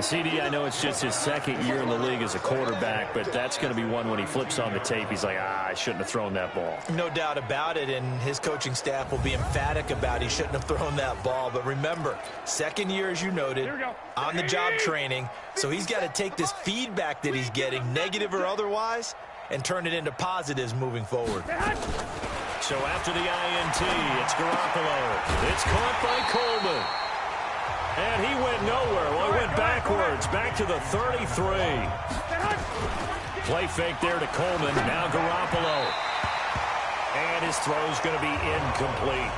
CD, I know it's just his second year in the league as a quarterback, but that's going to be one when he flips on the tape. He's like, I shouldn't have thrown that ball. No doubt about it, and his coaching staff will be emphatic about he shouldn't have thrown that ball. But remember, second year, as you noted, on-the-job training, so he's got to take this feedback that he's getting, negative or otherwise, and turn it into positives moving forward. So after the INT, it's Garoppolo. It's caught by Coleman. And he went nowhere. Well, he went backwards, back to the 33. Play fake there to Coleman. Now Garoppolo. And his throw's going to be incomplete.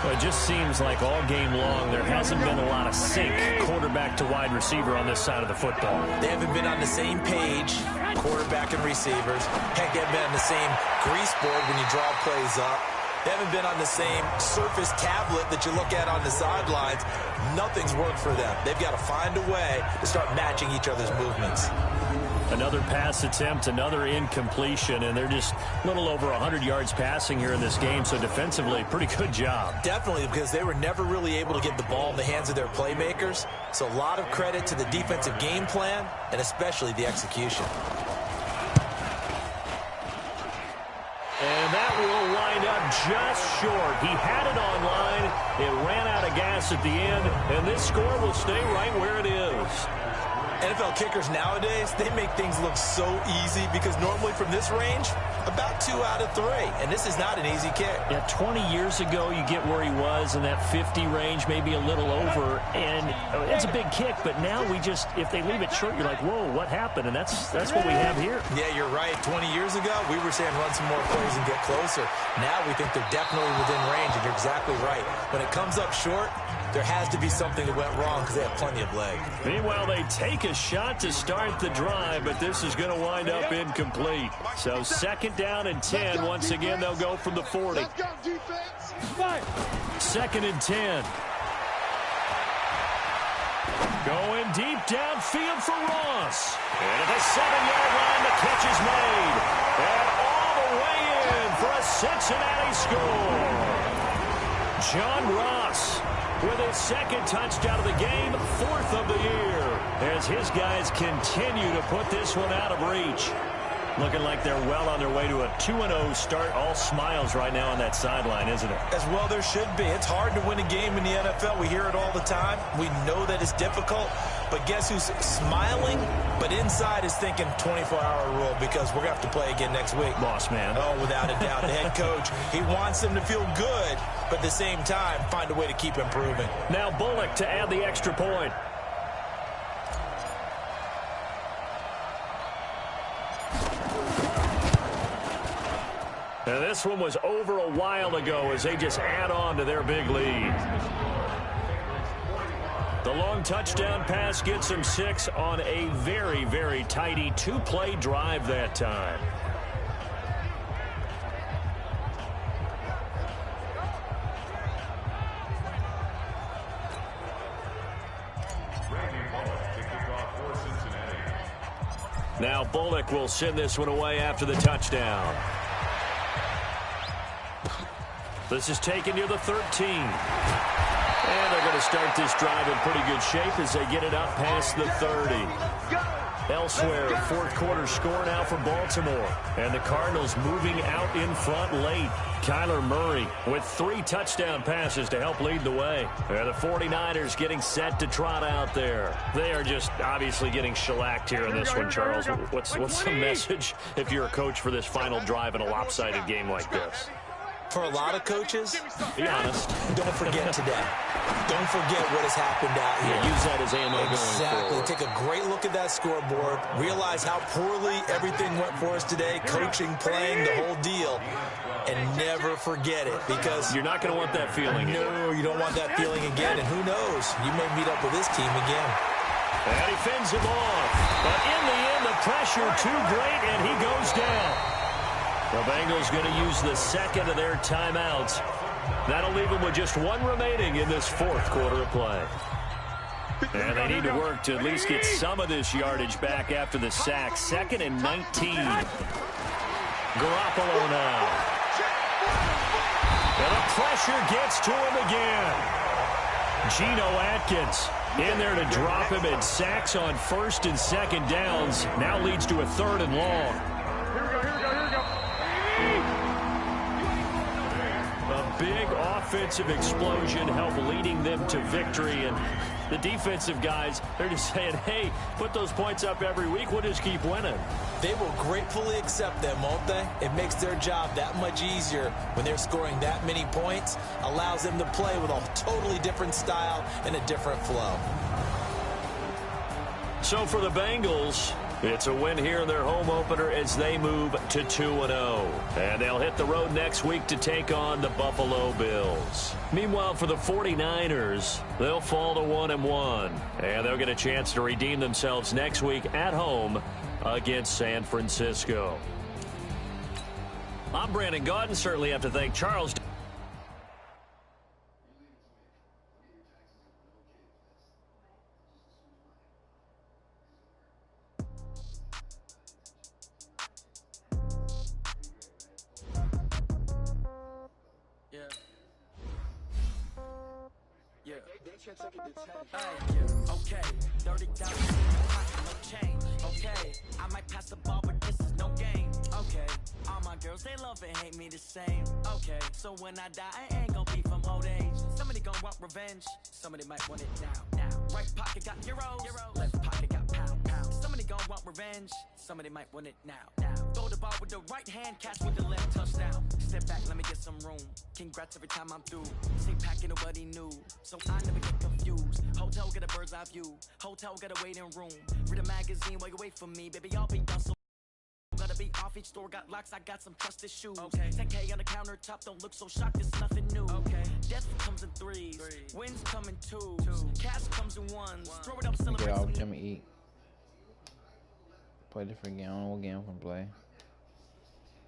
Well, it just seems like all game long there hasn't been a lot of sync quarterback to wide receiver on this side of the football. They haven't been on the same page, quarterback and receivers. Heck, they haven't been on the same grease board when you draw plays up. They haven't been on the same surface tablet that you look at on the sidelines. Nothing's worked for them. They've got to find a way to start matching each other's movements. Another pass attempt, another incompletion, and they're just a little over 100 yards passing here in this game, so defensively, pretty good job. Definitely, because they were never really able to get the ball in the hands of their playmakers, so a lot of credit to the defensive game plan, and especially the execution. And that will wind up just short. He had it on line. It ran out of gas at the end, and this score will stay right where it is. NFL kickers nowadays, they make things look so easy because normally from this range, about 2 out of 3. And this is not an easy kick. Yeah, 20 years ago, you get where he was in that 50 range, maybe a little over. And it's a big kick, but now we just, if they leave it short, you're like, whoa, what happened? And that's what we have here. Yeah, you're right. 20 years ago, we were saying run some more plays and get closer. Now we think they're definitely within range, and you're exactly right. When it comes up short, there has to be something that went wrong because they have plenty of leg. Meanwhile, they take a shot to start the drive, but this is going to wind up incomplete. So second down and 10. Once again, they'll go from the 40. Let's go, defense. Second and 10. Going deep downfield for Ross. And at the 7-yard line, the catch is made. And all the way in for a Cincinnati score. John Ross with his second touchdown of the game, 4th of the year, as his guys continue to put this one out of reach. Looking like they're well on their way to a 2-0 start. All smiles right now on that sideline, isn't it? As well there should be. It's hard to win a game in the NFL. We hear it all the time. We know that it's difficult. But guess who's smiling, but inside is thinking 24-hour rule because we're going to have to play again next week. Boss man. Oh, without a doubt. The head coach, he wants them to feel good, but at the same time, find a way to keep improving. Now Bullock to add the extra point. And this one was over a while ago as they just add on to their big lead. The long touchdown pass gets them 6 on a very, very tidy 2-play drive that time. Now Bullock will send this one away after the touchdown. This is taken near the 13. And they're going to start this drive in pretty good shape as they get it up past the 30. Elsewhere, fourth quarter score now for Baltimore. And the Cardinals moving out in front late. Kyler Murray with 3 touchdown passes to help lead the way. And the 49ers getting set to trot out there. They are just obviously getting shellacked here in this one, Charles. What's the message if you're a coach for this final drive in a lopsided game like this? For a lot of coaches, be honest, don't forget today. Don't forget what has happened out here. Yeah, use that as ammo going forward. Take a great look at that scoreboard. Realize how poorly everything went for us today. Coaching, playing, the whole deal. And never forget it, because you're not going to want that feeling. No, you don't want that feeling again. And who knows? You may meet up with this team again. And he fends him off. But in the end, the pressure too great, and he goes down. The Bengals going to use the second of their timeouts. That'll leave them with just 1 remaining in this fourth quarter of play. And they need to work to at least get some of this yardage back after the sack. 2nd and 19. Garoppolo now. And the pressure gets to him again. Geno Atkins in there to drop him, and sacks on 1st and 2nd downs. Now leads to a 3rd and long. A big offensive explosion helped leading them to victory, and the defensive guys, they're just saying, hey, put those points up every week, we'll just keep winning. They will gratefully accept them, won't they? It makes their job that much easier when they're scoring that many points, allows them to play with a totally different style and a different flow. So for the Bengals, it's a win here in their home opener as they move to 2-0. And they'll hit the road next week to take on the Buffalo Bills. Meanwhile, for the 49ers, they'll fall to 1-1. And they'll get a chance to redeem themselves next week at home against San Francisco. I'm Brandon Gaudin. Certainly have to thank Charles. Okay, 30,000 no change. Okay, I might pass the ball, but this is no game. Okay, all my girls, they love and hate me the same. Okay, so when I die, I ain't gonna be from old age. Somebody gonna want revenge, somebody might want it now. Right pocket got euros, left pocket got pounds. Somebody gonna want revenge, somebody might want it now. Throw the ball with the right hand, catch with the left, touchdown. Step back, let me get some room. Congrats every time I'm through. See packing nobody new, so I never get confused. Hotel get a bird's eye view, hotel got a waiting room. Read a magazine while you wait for me, baby, I'll be done so. Gotta be off, each store got locks, I got some trusted shoes. Okay, 10K on the countertop, don't look so shocked, it's nothing new. Okay, death comes in threes, wins come in twos, cash comes in ones. Throw it up, celebrate. Get off, Jimmy, eat. Play different game. I don't know what game I'm gonna play.